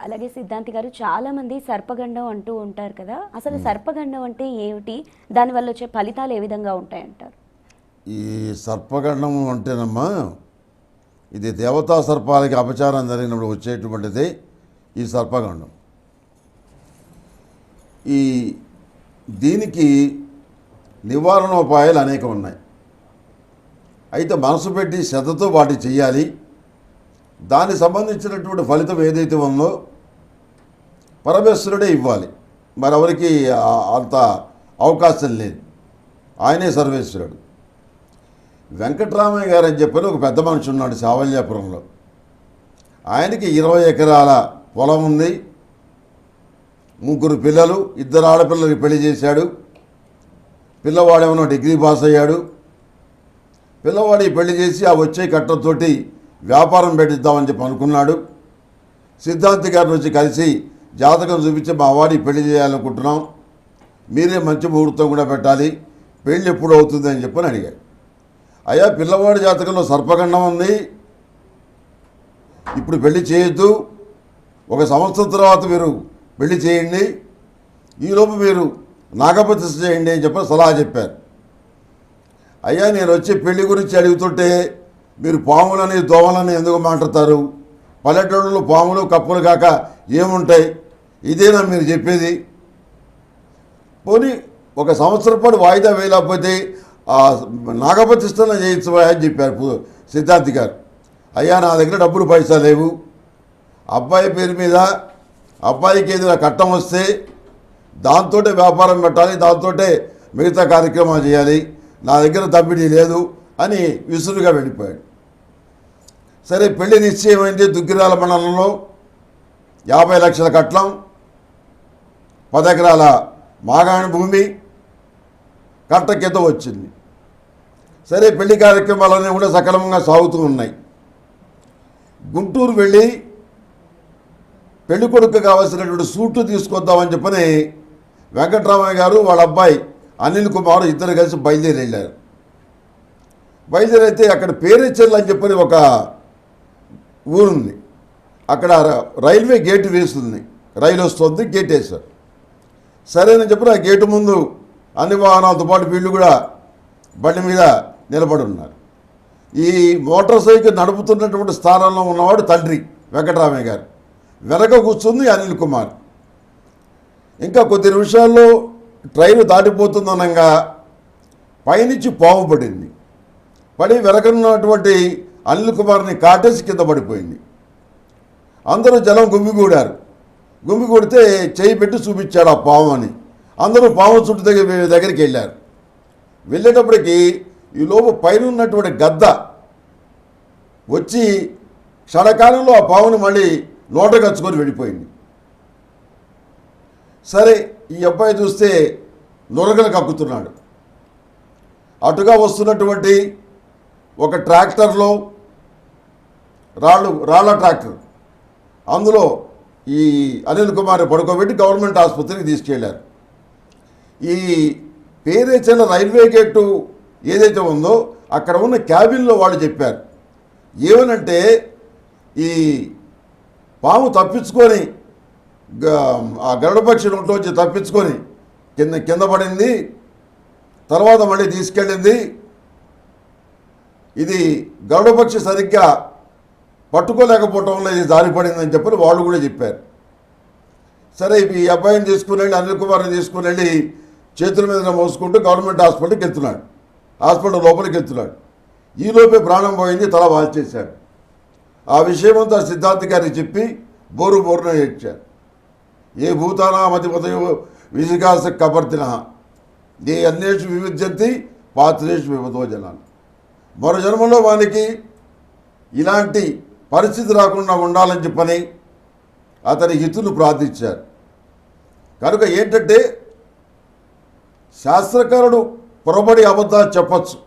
అలాగే సిద్ధాంతి గారు, చాలా మంది సర్పగండం అంటూ ఉంటారు కదా, అసలు సర్పగండం అంటే ఏమిటి, దానివల్ల వచ్చే ఫలితాలు ఏ విధంగా ఉంటాయంటారు? ఈ సర్పగండం అంటేనమ్మా, ఇది దేవతా సర్పాలకి అపచారం జరిగినప్పుడు వచ్చేటువంటిది ఈ సర్పగండం. దీనికి నివారణోపాయాలు అనేకం ఉన్నాయి. అయితే మనసు పెట్టి శ్రద్ధతో వాటి చేయాలి. దానికి సంబంధించినటువంటి ఫలితం ఏదైతే ఉందో పరమేశ్వరుడే ఇవ్వాలి, మరెవరికి అంత అవకాశం లేదు. ఆయనే సర్వేశ్వరుడు. వెంకటరామయ్య గారు అని చెప్పని ఒక పెద్ద మనిషి ఉన్నాడు సావల్యాపురంలో. ఆయనకి 20 ఎకరాల పొలం ఉంది, 3 పిల్లలు, 2 ఆడపిల్లలకి పెళ్లి చేశాడు. పిల్లవాడేమో డిగ్రీ పాస్ అయ్యాడు. పిల్లవాడికి పెళ్లి చేసి ఆ వచ్చే కట్టంతో వ్యాపారం పెట్టిద్దామని చెప్పి అనుకున్నాడు. సిద్ధాంతి గారిని వచ్చి కలిసి జాతకం చూపించి మా వాడికి పెళ్లి చేయాలనుకుంటున్నాం, మీరే మంచి ముహూర్తం కూడా పెట్టాలి, పెళ్ళి ఎప్పుడు అవుతుంది అని చెప్పని అడిగాడు. అయ్యా, పిల్లవాడి జాతకంలో సర్పగండం ఉంది, ఇప్పుడు పెళ్లి చేయొద్దు, 1 సంవత్సరం తర్వాత మీరు పెళ్లి చేయండి, ఈలోపు మీరు నాగప్రతిష్ఠ చేయండి అని చెప్పి సలహా చెప్పారు. అయ్యా, నేను వచ్చి పెళ్లి గురించి అడుగుతుంటే మీరు పాములని దోమలని ఎందుకు మాట్లాడతారు, పల్లెటూళ్ళలో పాములు కప్పులు కాక ఏముంటాయి, ఇదేనా మీరు చెప్పేది? పోనీ 1 సంవత్సరం పాటు వాయిదా వేయలేకపోతే నాగప్రతిష్ఠన చేయొచ్చు అని చెప్పారు సిద్ధాంతి గారు. అయ్యా, నా దగ్గర డబ్బులు పైసా లేవు, అబ్బాయి పేరు మీద అబ్బాయికి ఏదైనా కట్టం వస్తే దాంతో వ్యాపారం పెట్టాలి, దాంతో మిగతా కార్యక్రమాలు చేయాలి, నా దగ్గర దమ్మిడి లేదు అని విసురుగా వెళ్ళిపోయాడు. సరే, పెళ్లి నిశ్చయమైంది. దుగ్గిరాల మండలంలో 50 లక్షల కట్నం, 10 ఎకరాల మాగాణి భూమి కట్ట కింద వచ్చింది. సరే, పెళ్లి కార్యక్రమాలన్నీ కూడా సక్రమంగా సాగుతూ ఉన్నాయి. గుంటూరు వెళ్ళి పెళ్లి కొడుకు కావాల్సినటువంటి సూట్లు తీసుకొద్దామని చెప్పని వెంకటరామయ్య గారు వాళ్ళ అబ్బాయి అనిల్ కుమార్ ఇద్దరు కలిసి బయలుదేరి వెళ్ళారు. బయలుదేరైతే అక్కడ పేరెచెర్ల అని చెప్పని ఒక ఊరుంది, అక్కడ రైల్వే గేటు వేస్తుంది, రైలు వస్తుంది, గేట్ వేశారు. సరేనని చెప్పి ఆ గేటు ముందు అన్ని వాహనాలతో పాటు వీళ్ళు కూడా బండి మీద నిలబడి ఉన్నారు. ఈ మోటార్ సైకిల్ నడుపుతున్నటువంటి స్థానంలో ఉన్నవాడు తండ్రి వెంకటరామయ్య గారు, వెనక కూర్చుంది అనిల్ కుమార్. ఇంకా కొద్ది నిమిషాల్లో ట్రైన్ దాటిపోతుందనగా పైనుంచి పాము పడింది. పడి వెనకనున్నటువంటి అనిల్ కుమార్ని కాటేసి కింద పడిపోయింది. అందరూ జనం గుమిగూడారు. గుమిగూడితే చేయి పెట్టి చూపించాడు ఆ పాము అని. అందరూ పాము చుట్టూ దగ్గరికి వెళ్ళారు. వెళ్ళేటప్పటికి ఈలోపు పైన ఉన్నటువంటి గద్ద వచ్చి క్షణకాలంలో ఆ పాముని మళ్ళీ నోట కచ్చుకొని వెళ్ళిపోయింది. సరే, ఈ అబ్బాయి చూస్తే నొరగలు కక్కుతున్నాడు. అటుగా వస్తున్నటువంటి ఒక ట్రాక్టర్లో రాళ్ల ట్రాక్టర్, అందులో ఈ అనిల్ కుమార్ పడుకోబెట్టి గవర్నమెంట్ ఆసుపత్రికి తీసుకెళ్లారు. ఈ పేరేచెల్ల రైల్వే గేటు ఏదైతే ఉందో అక్కడ ఉన్న క్యాబిన్లో వాళ్ళు చెప్పారు ఏమనంటే, ఈ పాము తప్పించుకొని ఆ గరుడపక్షి నోట్లోంచి తప్పించుకొని కింద పడింది, తర్వాత మళ్ళీ తీసుకెళ్ళింది. ఇది గరుడపక్షి సరిగ్గా పట్టుకోలేకపోవటం వల్ల ఇది జారిపడిందని చెప్పని వాళ్ళు కూడా చెప్పారు. సరే, ఈ అబ్బాయిని తీసుకుని వెళ్ళి అనిల్ కుమార్ని తీసుకుని వెళ్ళి చేతుల మీద మోసుకుంటూ గవర్నమెంట్ హాస్పిటల్కి వెళ్తున్నాడు. హాస్పిటల్ లోపలికి వెళ్తున్నాడు. ఈలోపే ప్రాణం పోయింది, తల వాల్చేశాడు. ఆ విషయమంతా సిద్ధార్థ్ గారికి చెప్పి బోరున ఏడ్చారు. ఏ భూతానామతిపతయో విజికాస కబర్తిన ఏ అన్యేషు వివిధ్యంతి పాత్రేషు విమతో జనాలు. మరో జన్మలో వానికి ఇలాంటి పరిస్థితి రాకుండా ఉండాలని చెప్పని అతని హితులు ప్రార్థించారు. కనుక ఏంటంటే, శాస్త్రకారుడు పొరబడి అబద్ధాలు చెప్పచ్చు,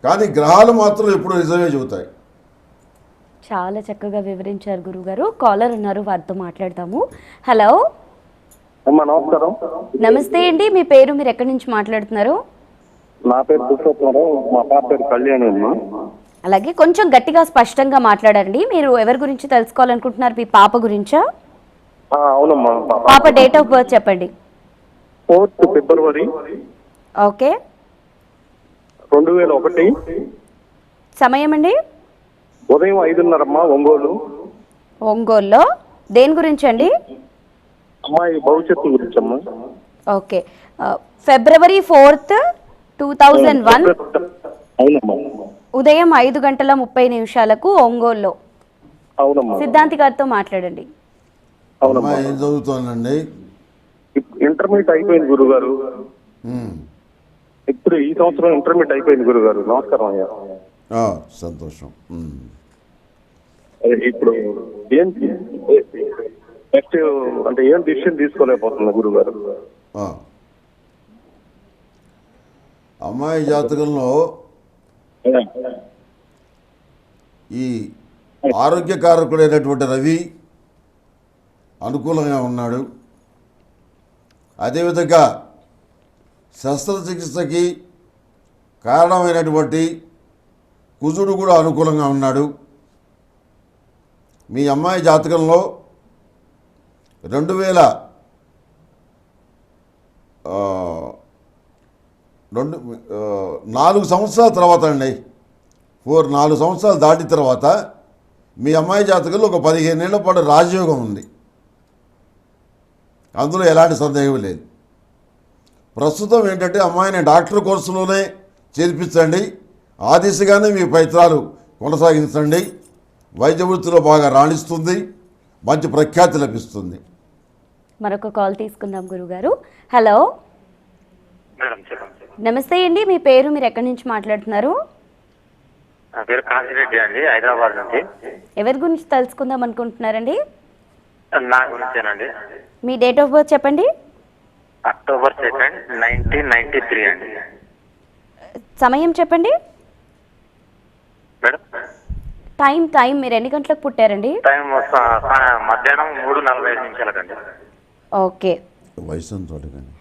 కానీ గ్రహాలు మాత్రం ఎప్పుడు నిజమే చెబుతాయి. చాలా చక్కగా వివరించారు గురుగారు. కాలర్ ఉన్నారు, వారితో మాట్లాడతాము. హలో, నమస్కారం. నమస్తే అండి. మీ పేరు, మీరు ఎక్కడి నుంచి మాట్లాడుతున్నారు? నా పేరు పురుషోత్తమరావు, మా పాప పేరు కళ్యాణి. అలాగే కొంచెం గట్టిగా స్పష్టంగా మాట్లాడండి. మీరు ఎవరి గురించి తెలుసుకోవాలనుకుంటున్నారు? మీ పాప గురించా? అవునమ్మా. పాప డేట్ ఆఫ్ బర్త్ చెప్పండి. 4th ఫిబ్రవరి ఓకే. 2001. సమయం అండి? ఉదయం 5:30 ఒంగోలులో. దేని గురించి అండి? అమ్మాయి భవిష్యత్తు గురించి అమ్మా. ఓకే. ఫిబ్రవరి 4th, 2001 అవునమ్మా. ఉదయం 5:30 ఒంగోలులో. అవునమ్మా. సిద్ధాంతి గారితో మాట్లాడండి. అవునమ్మా. ఏం చదువుతోందండి? ఇంటర్మీడియట్ అయిపోయింది గురుగారు. ఇప్పుడు ఈ సంవత్సరం ఇంటర్మీడియట్ అయిపోయింది గురుగారు. నమస్కారం అయ్యా. సంతోషం. ఇప్పుడు ఏంటి నెక్స్ట్ అంటే ఏం డిసిషన్ తీసుకోలేకపోతున్నా గురుగారు. అమ్మాయి జాతకంలో ఈ ఆరోగ్యకారకుడైనటువంటి రవి అనుకూలంగా ఉన్నాడు. అదేవిధంగా శస్త్రచికిత్సకి కారణమైనటువంటి కుజుడు కూడా అనుకూలంగా ఉన్నాడు. మీ అమ్మాయి జాతకంలో 4 సంవత్సరాల తర్వాత అండి, 4 సంవత్సరాలు దాటిన తర్వాత మీ అమ్మాయి జాతకంలో ఒక 15 ఏళ్ల పాటు రాజయోగం ఉంది. అందులో ఎలాంటి సందేహం లేదు. ప్రస్తుతం ఏంటంటే, అమ్మాయిని డాక్టర్ కోర్సులోనే చేర్పించండి. ఆ దిశగానే మీ ప్రయత్నాలు కొనసాగించండి. వైద్య వృత్తిలో బాగా రాణిస్తుంది, మంచి ప్రఖ్యాతి లభిస్తుంది. మరొక కాల్ తీసుకుందాం గురుగారు. హలో, మేడం చెప్పండి. నమస్తే అండి. మీ పేరు, మీరు ఎక్కడి నుంచి మాట్లాడుతున్నారు? నా పేరు కాశీరెడ్డి అండి, హైదరాబాద్ నుంచి. ఎవరి గురించి తెలుసుకుందాం అనుకుంటున్నారండి? నా గురించేనండి. మీ డేట్ ఆఫ్ బర్త్ చెప్పండి. అక్టోబర్ 2nd, 1993 అండి. సమయం చెప్పండి. మేడం టైం మీరు ఎన్ని గంటలకు పుట్టారండి? టైం మధ్యాహ్నం 3:45 ఓకే. వయసు ఎంత అడగండి?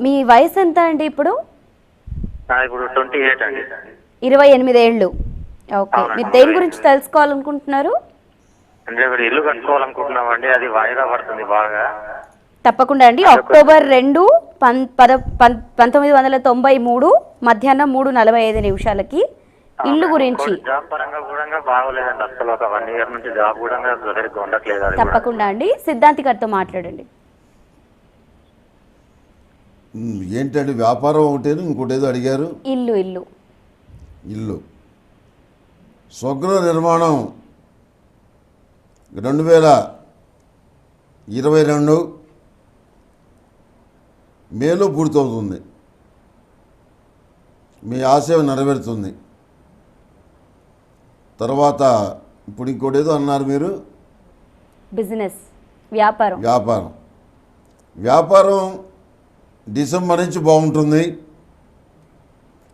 మీ వయసు ఎంత అండి ఇప్పుడు? ఇప్పుడు 28 అండి. 28 ఏళ్ళు. ఓకే. మీరు దేని గురించి తెలుసుకోవాలనుకుంటున్నారు? అంటే ఇప్పుడు ఇల్లు కట్టుకోవాలనుకుంటున్నాం అండి, అది వాయిదా పడుతుంది బాగా. తప్పకుండా అండి. అక్టోబర్ 2, 1993 మధ్యాహ్నం 3:45 ఇల్లు గురించి. జాబ్ పరంగా కూడా బాగోలేదండి అసలు. ఒక 1 year నుంచి జాబ్ కూడా సరిగ్గా ఉండట్లేదు. తప్పకుండా అండి. సిద్ధాంతి గారితో మాట్లాడండి. ఏంటంటే వ్యాపారం ఒకటేను ఇంకోటి ఏదో అడిగారు. ఇల్లు ఇల్లు ఇల్లు స్వగృహ నిర్మాణం 2022 మేలో పూర్తవుతుంది. మీ ఆశయం నెరవేరుతుంది. తర్వాత ఇప్పుడు ఇంకోటి ఏదో అన్నారు మీరు. బిజినెస్ వ్యాపారం వ్యాపారం డిసెంబర్ నుంచి బాగుంటుంది.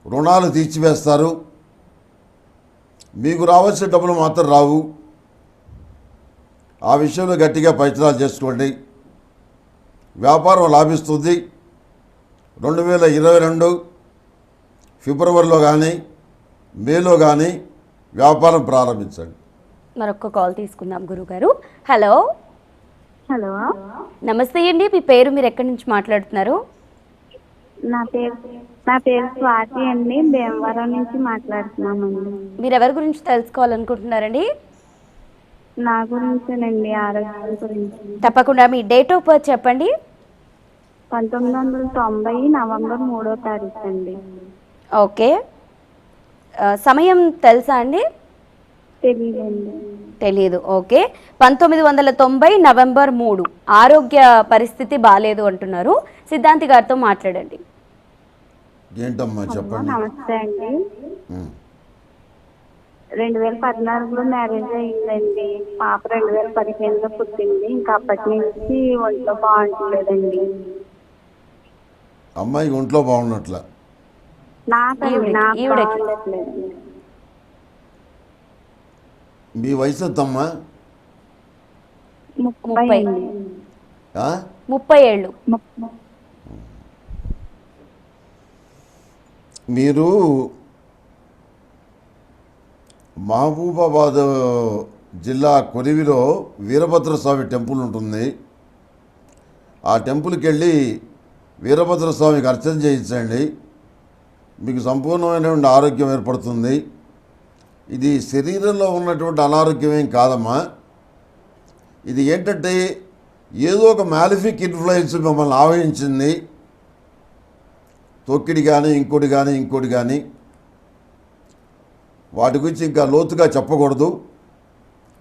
రుణాలు తీర్చివేస్తారు. మీకు రావాల్సిన డబ్బులు మాత్రం రావు. ఆ విషయంలో గట్టిగా ప్రయత్నాలు చేసుకోండి. వ్యాపారం లాభిస్తుంది. 2022 ఫిబ్రవరిలో కానీ మేలో కానీ వ్యాపారం ప్రారంభించండి. మరొక కాల్ తీసుకుందాం గురుగారు. హలో హలో, నమస్తే అండి. మీ పేరు, మీరు ఎక్కడి నుంచి మాట్లాడుతున్నారు? నా పేరు స్వాతి అండి. భీమవరం నుంచి మాట్లాడుతున్నామండి. మీరు ఎవరి గురించి తెలుసుకోవాలనుకుంటున్నారండి? నా గురించేనండి, ఆరోగ్యం గురించి. తప్పకుండా మీ డేట్ ఆఫ్ బర్త్ చెప్పండి. 1990 నవంబర్ 3వ తారీఖు అండి. ఓకే. సమయం తెలుసా అండి? తెలియదండి. తెలియదు. ఓకే. 1990 నవంబర్ 3. ఆరోగ్య పరిస్థితి బాగాలేదు అంటున్నారు. సిద్ధాంతి గారితో మాట్లాడండి. ఏంటమ్మా చెప్పండి. నమస్తే అండి. 2014లో మ్యారేజ్ అయిందండి. పాప 2015లో పుట్టింది. ఇంకా అప్పటి నుంచి ఒంట్లో బాగుంటలేదండి. అమ్మాయి ఒంట్లో బాగున్నట్ల? నాకండి, నాకు ఈవిడకి. బాగుండట్లేదండి. మీ వయసు ఎంతమ్మా? 30 అండి. 30 ఏళ్ళు. మీరు మహబూబాబాద్ జిల్లా కొరివిలో వీరభద్రస్వామి టెంపుల్ ఉంటుంది. ఆ టెంపుల్కి వెళ్ళి వీరభద్రస్వామికి అర్చన చేయించండి. మీకు సంపూర్ణమైనటువంటి ఆరోగ్యం ఏర్పడుతుంది. ఇది శరీరంలో ఉన్నటువంటి అనారోగ్యమేం కాదమ్మా. ఇది ఏంటంటే ఏదో ఒక మ్యాలిఫిక్ ఇన్ఫ్లుయెన్స్ మిమ్మల్ని ఆవహించింది. తొక్కిడి కానీ ఇంకోటి కానీ వాటి గురించి ఇంకా లోతుగా చెప్పకూడదు.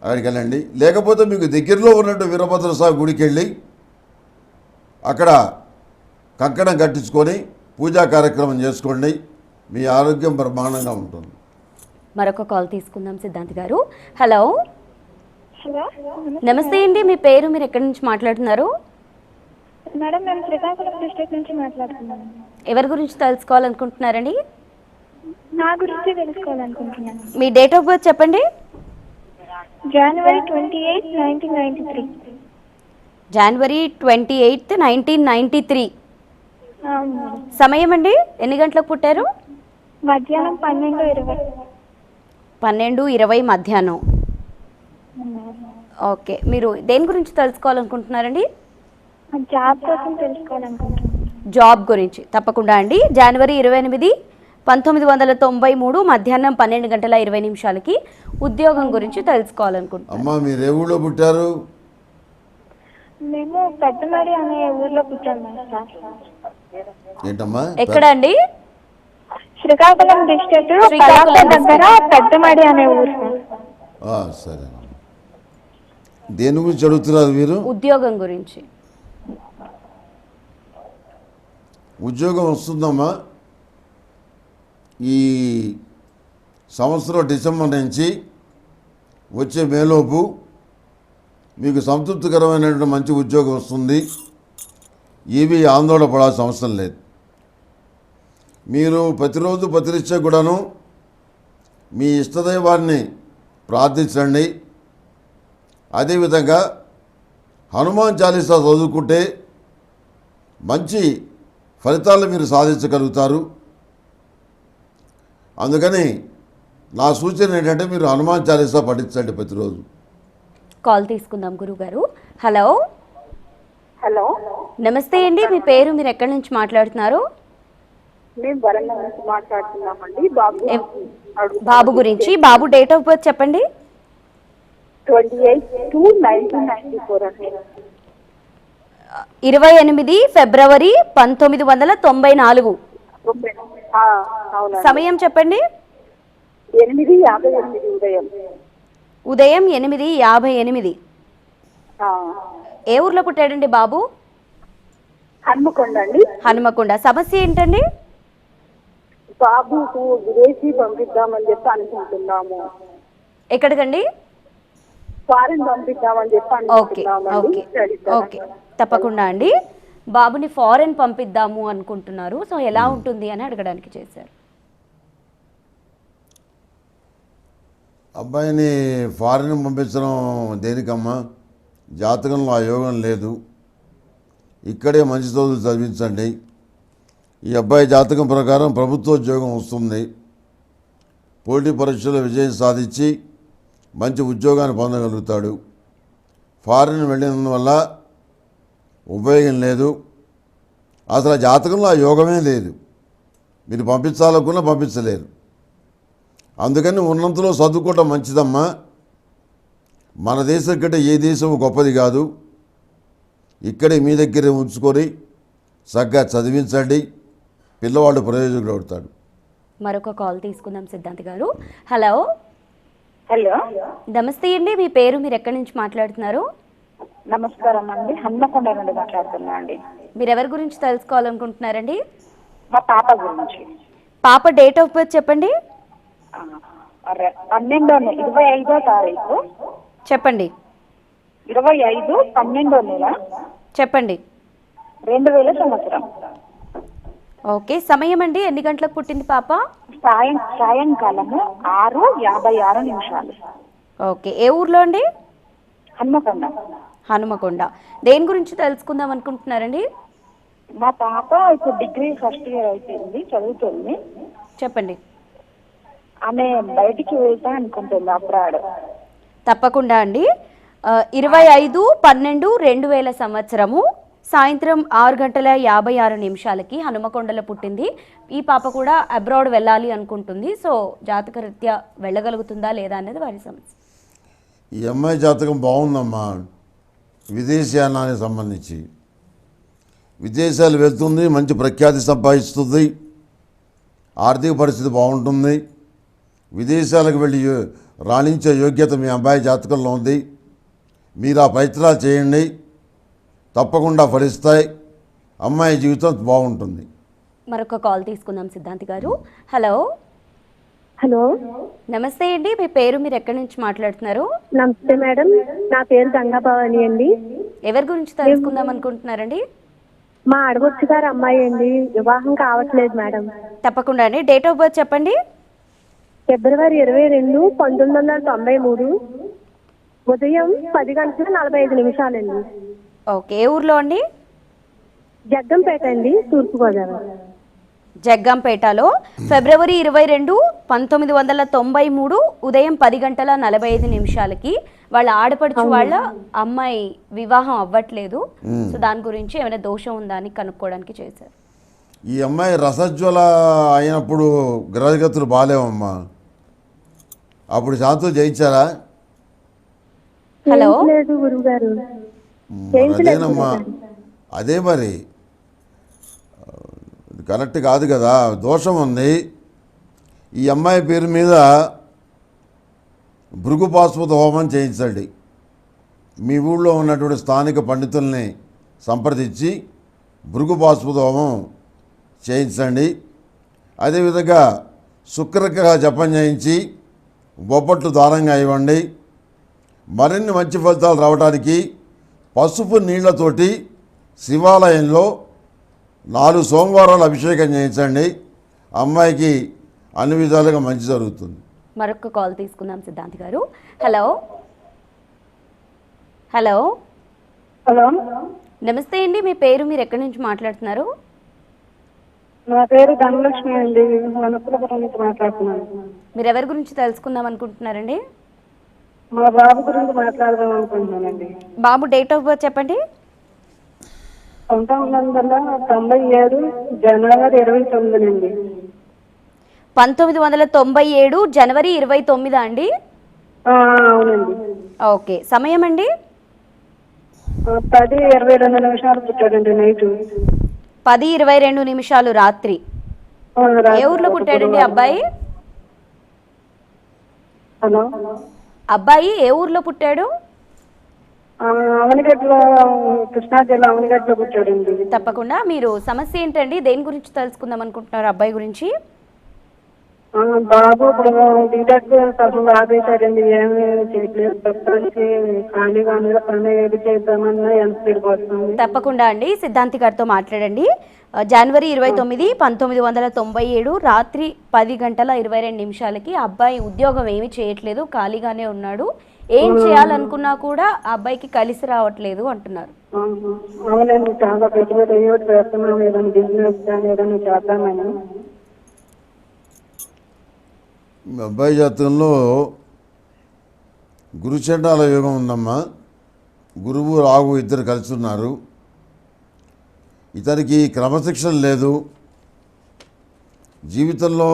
అక్కడికి వెళ్ళండి. లేకపోతే మీకు దగ్గరలో ఉన్నట్టు వీరభద్రస్వామి గుడికి వెళ్ళి అక్కడ కంకణం కట్టించుకొని పూజా కార్యక్రమం చేసుకోండి. మీ ఆరోగ్యం బ్రహ్మాండంగా ఉంటుంది. మరొక కాల్ తీసుకుందాం సిద్ధాంతి గారు. హలో హలో, నమస్తే అండి. మీ పేరు, మీరు ఎక్కడి నుంచి మాట్లాడుతున్నారు? మేడం మేము శ్రీకాకుళం డిస్ట్రిక్ట్ నుంచి మాట్లాడుతున్నాము. ఎవరి గురించి తెలుసుకోవాలనుకుంటున్నారండి? నా గురించి తెలుసుకోవాలనుకుంటున్నాను. మీ డేట్ ఆఫ్ బర్త్ చెప్పండి. జనవరి 28, 1993. జనవరి 28, 1993. అవును మేడం. సమయం అండి, ఎన్ని గంటలకు పుట్టారు? మధ్యాహ్నం 12:20. 12:20 మధ్యాహ్నం. ఓకే. మీరు దేని గురించి తెలుసుకోవాలనుకుంటున్నారండి? జాబ్ కోసం తెలుసుకోవాలనుకుంటున్నాను. జాబ్ గురించి తప్పకుండా అండి. జనవరి 28, 1993 మధ్యాహ్నం 12:20 ఉద్యోగం గురించి తెలుసుకోవాలనుకుంటున్నాను. అమ్మా మీరు ఏ ఊళ్ళో పుట్టారు? మేము పెద్దమడి అనే ఊర్లో పుట్టాము సార్. ఏంటమ్మా? ఎక్కడ అండి? శ్రీకాకుళం డిస్ట్రిక్ట్ దగ్గర పెద్దమడి అనే ఊరు సార్. సరే. దేని గురించి అడుగుతున్నారు మీరు? ఉద్యోగం గురించి. ఉద్యోగం వస్తుందమ్మా. ఈ సంవత్సరం డిసెంబర్ నుంచి వచ్చే మేలోపు మీకు సంతృప్తికరమైనటువంటి మంచి ఉద్యోగం వస్తుంది. ఏవి ఆందోళన పడాల్సిన అవసరం లేదు. మీరు ప్రతిరోజు ప్రతినిత్యం కూడాను మీ ఇష్టదైవాన్ని ప్రార్థించండి. అదేవిధంగా హనుమాన్ చాలీసా చదువుకుంటే మంచి ఫలితాలు మీరు సాధించగలుగుతారు. అందుకని నా సూచన ఏంటంటే మీరు హనుమాన్ చాలీసా పఠించండి ప్రతిరోజు. కాల్ తీసుకుందాం గురుగారు. హలో హలో, నమస్తే అండి. మీ పేరు, మీరు ఎక్కడి నుంచి మాట్లాడుతున్నారు? మేము వరంగల్ నుంచి మాట్లాడుతున్నామండి. బాబు గురించి. బాబు డేట్ ఆఫ్ బర్త్ చెప్పండి. 28/2/1994 అండి. 28 ఫిబ్రవరి 1994. అవునండి. సమయం చెప్పండి. 8:58 ఉదయం. ఉదయం 8:58. ఏ ఊర్లో పుట్టాడండి బాబు? హన్మకొండ అండి. హనుమకొండ. సమస్య ఏంటండి? బాబుకు విదేశీ పంపిద్దామని చెప్పి అనుకుంటున్నాము. ఎక్కడికండి? ఫారెన్ పంపిద్దామని చెప్పి ఓకే ఓకే ఓకే తప్పకుండా అండి. బాబుని ఫారెన్ పంపిద్దాము అనుకుంటున్నారు. సో ఎలా ఉంటుంది అని అడగడానికి చేశారు. అబ్బాయిని ఫారిన్ పంపించడం దేనికమ్మా? జాతకంలో ఆ యోగం లేదు. ఇక్కడే మంచి చదువులు చదివించండి. ఈ అబ్బాయి జాతకం ప్రకారం ప్రభుత్వ ఉద్యోగం వస్తుంది. పోటీ పరీక్షలో విజయం సాధించి మంచి ఉద్యోగాన్ని పొందగలుగుతాడు. ఫారిన్ వెళ్ళినందువల్ల ఉపయోగం లేదు. అసలు ఆ జాతకంలో ఆ యోగమే లేదు. మీరు పంపించాలనుకున్నా పంపించలేరు. అందుకని ఉన్నంతలో చదువుకోవటం మంచిదమ్మా. మన దేశం కంటే ఏ దేశం గొప్పది కాదు. ఇక్కడే మీ దగ్గరే ఉంచుకొని చక్కగా చదివించండి. పిల్లవాడు ప్రయోజకుడు అవుతాడు. మరొక కాల్ తీసుకుందాం సిద్ధాంత్ గారు. హలో. హలో, నమస్తే అండి. మీ పేరు, మీరు ఎక్కడి నుంచి మాట్లాడుతున్నారు? నమస్కారం అండి. హన్మకొండ నుండి మాట్లాడుతున్నా అండి. మీరు ఎవరి గురించి తెలుసుకోవాలనుకుంటున్నారండి? మా పాప గురించి. పాప డేట్ ఆఫ్ బర్త్ చెప్పండి. 25వ తారీఖు. చెప్పండి. 25/12 నెల చెప్పండి. 2000 సంవత్సరం. ఓకే. సమయం అండి, ఎన్ని గంటలకు పుట్టింది పాప? సాయంకాలము 6:56. ఓకే. ఏ ఊర్లో అండి? హన్మకొండ. హనుమకొండ. దేని గురించి తెలుసుకుందాం అనుకుంటున్నారండి? మా పాప ఇప్పుడు డిగ్రీ ఫస్ట్ ఇయర్ అయిపోయింది, చదువుతుంది. చెప్పండి. ఆమె బయటికి వెళ్తా అనుకుంటుంది అబ్రాడ్. తప్పకుండా అండి. 25/12/2000 సంవత్సరము సాయంత్రం 6:56 హనుమకొండలో పుట్టింది. ఈ పాప కూడా అబ్రాడ్ వెళ్ళాలి అనుకుంటుంది. సో జాతకరీత్యా వెళ్ళగలుగుతుందా లేదా అనేది వారి సమస్య. ఈ అమ్మాయి జాతకం బాగుందమ్మా. విదేశయానానికి సంబంధించి విదేశాలు వెళ్తుంది, మంచి ప్రఖ్యాతి సంపాదిస్తుంది, ఆర్థిక పరిస్థితి బాగుంటుంది. విదేశాలకు వెళ్ళి రాణించే యోగ్యత మీ అబ్బాయి జాతకంలో ఉంది. మీరు ఆ ప్రయత్నాలు చేయండి, తప్పకుండా ఫలిస్తాయి. అమ్మాయి జీవితం బాగుంటుంది. మరొక కాల్ తీసుకుందాం సిద్ధాంతి గారు. హలో. హలో, నమస్తే అండి. మీ పేరు, మీరు ఎక్కడి నుంచి మాట్లాడుతున్నారు? నమస్తే మేడం. నా పేరు గంగా భవాని అండి. ఎవరి గురించి తెలుసుకుందాం అనుకుంటున్నారండి? మా అడగొచ్చు గారు అమ్మాయి అండి. వివాహం కావట్లేదు మేడం. తప్పకుండా అండి. డేట్ ఆఫ్ బర్త్ చెప్పండి. ఫిబ్రవరి 22, 1993 ఉదయం 10:45 అండి. ఓకే. ఏ ఊర్లో అండి? జగ్గంపేట అండి, తూర్పుగోదావరి. జగ్గంపేటలో ఫిబ్రవరి 22, 1993 ఉదయం 10:45 వాళ్ళ ఆడపడుచు వాళ్ళ అమ్మాయి వివాహం అవ్వట్లేదు. సో దాని గురించి ఏమైనా దోషం ఉందా అని కనుక్కోవడానికి చేశారు. ఈ అమ్మాయి రసజ్వల అయినప్పుడు గ్రహగతులు బాగాలేవమ్మా. అప్పుడు శాంతులు జయించారా? హలో. లేదు గురువు గారు. అదేనమ్మా, అదే మరి కరెక్ట్ కాదు కదా, దోషం ఉంది. ఈ అమ్మాయి పేరు మీద భృగు పాశుపత హోమం చేయించండి. మీ ఊళ్ళో ఉన్నటువంటి స్థానిక పండితుల్ని సంప్రదించి భృగు పాశుపత హోమం చేయించండి. అదేవిధంగా శుక్రగ్రహ జపం చేయించి బొబ్బట్లు దానంగా ఇవ్వండి. మరిన్ని మంచి ఫలితాలు రావడానికి పసుపు నీళ్లతోటి శివాలయంలో 4 సోమవారాలు అభిషేకం చేయించండి. అమ్మాయికి అన్ని విధాలుగా మంచి జరుగుతుంది. మరొక కాల్ తీసుకుందాం సిద్ధాంతి గారు. హలో. హలో. హలో, నమస్తే అండి. మీ పేరు, మీరు ఎక్కడి నుంచి మాట్లాడుతున్నారు? నా పేరు ధనలక్ష్మి అండి. వనపురపురం నుంచి మాట్లాడుతున్నాను. మీరు ఎవరి గురించి తెలుసుకుందాం అనుకుంటున్నారండి? మా బాబు గురించి మాట్లాడదాం అనుకుంటున్నానండి. బాబు డేట్ ఆఫ్ బర్త్ చెప్పండి. 1997 జనవరి 29 అండి. 1997 జనవరి 29 అండి? అవునండి. ఓకే. సమయం అండి? 10:22 పుట్టాడండి నైట్. 10:22 రాత్రి. ఏ ఊర్లో పుట్టాడండి అబ్బాయి? హలో, అబ్బాయి ఏ ఊర్లో పుట్టాడు? అవనిగడ్డలో, కృష్ణా జిల్లా అవనిగడ్డలో పుట్టాడండి. తప్పకుండా. మీరు సమస్య ఏంటండి? దేని గురించి తెలుసుకుందాం అనుకుంటున్నారు అబ్బాయి గురించి? బాబు ఇప్పుడు బీటెక్ అసలు ఆపేశాడండి, ఏమి చేయట్లేదు. ప్రస్తుతానికి ఖాళీగా పని ఏది చేద్దామన్నా ఎంత తిరిగిపోతుంది. తప్పకుండా అండి, సిద్ధాంతి గారితో మాట్లాడండి. జనవరి 29, 1997 రాత్రి 10:22 అబ్బాయి ఉద్యోగం ఏమీ చేయట్లేదు, ఖాళీగానే ఉన్నాడు. ఏం చేయాలనుకున్నా కూడా ఆ అబ్బాయికి కలిసి రావట్లేదు అంటున్నారు. అవునండి, చాలా పెట్టుబడి అయ్యేటి చేస్తున్నాం, ఏదైనా బిజినెస్ కానీ ఏదైనా చేద్దామని. అబ్బాయి జాతకంలో గురుచండాల యోగం ఉందమ్మా. గురువు రాహు ఇద్దరు కలిసి ఉన్నారు. ఇతనికి క్రమశిక్షణ లేదు. జీవితంలో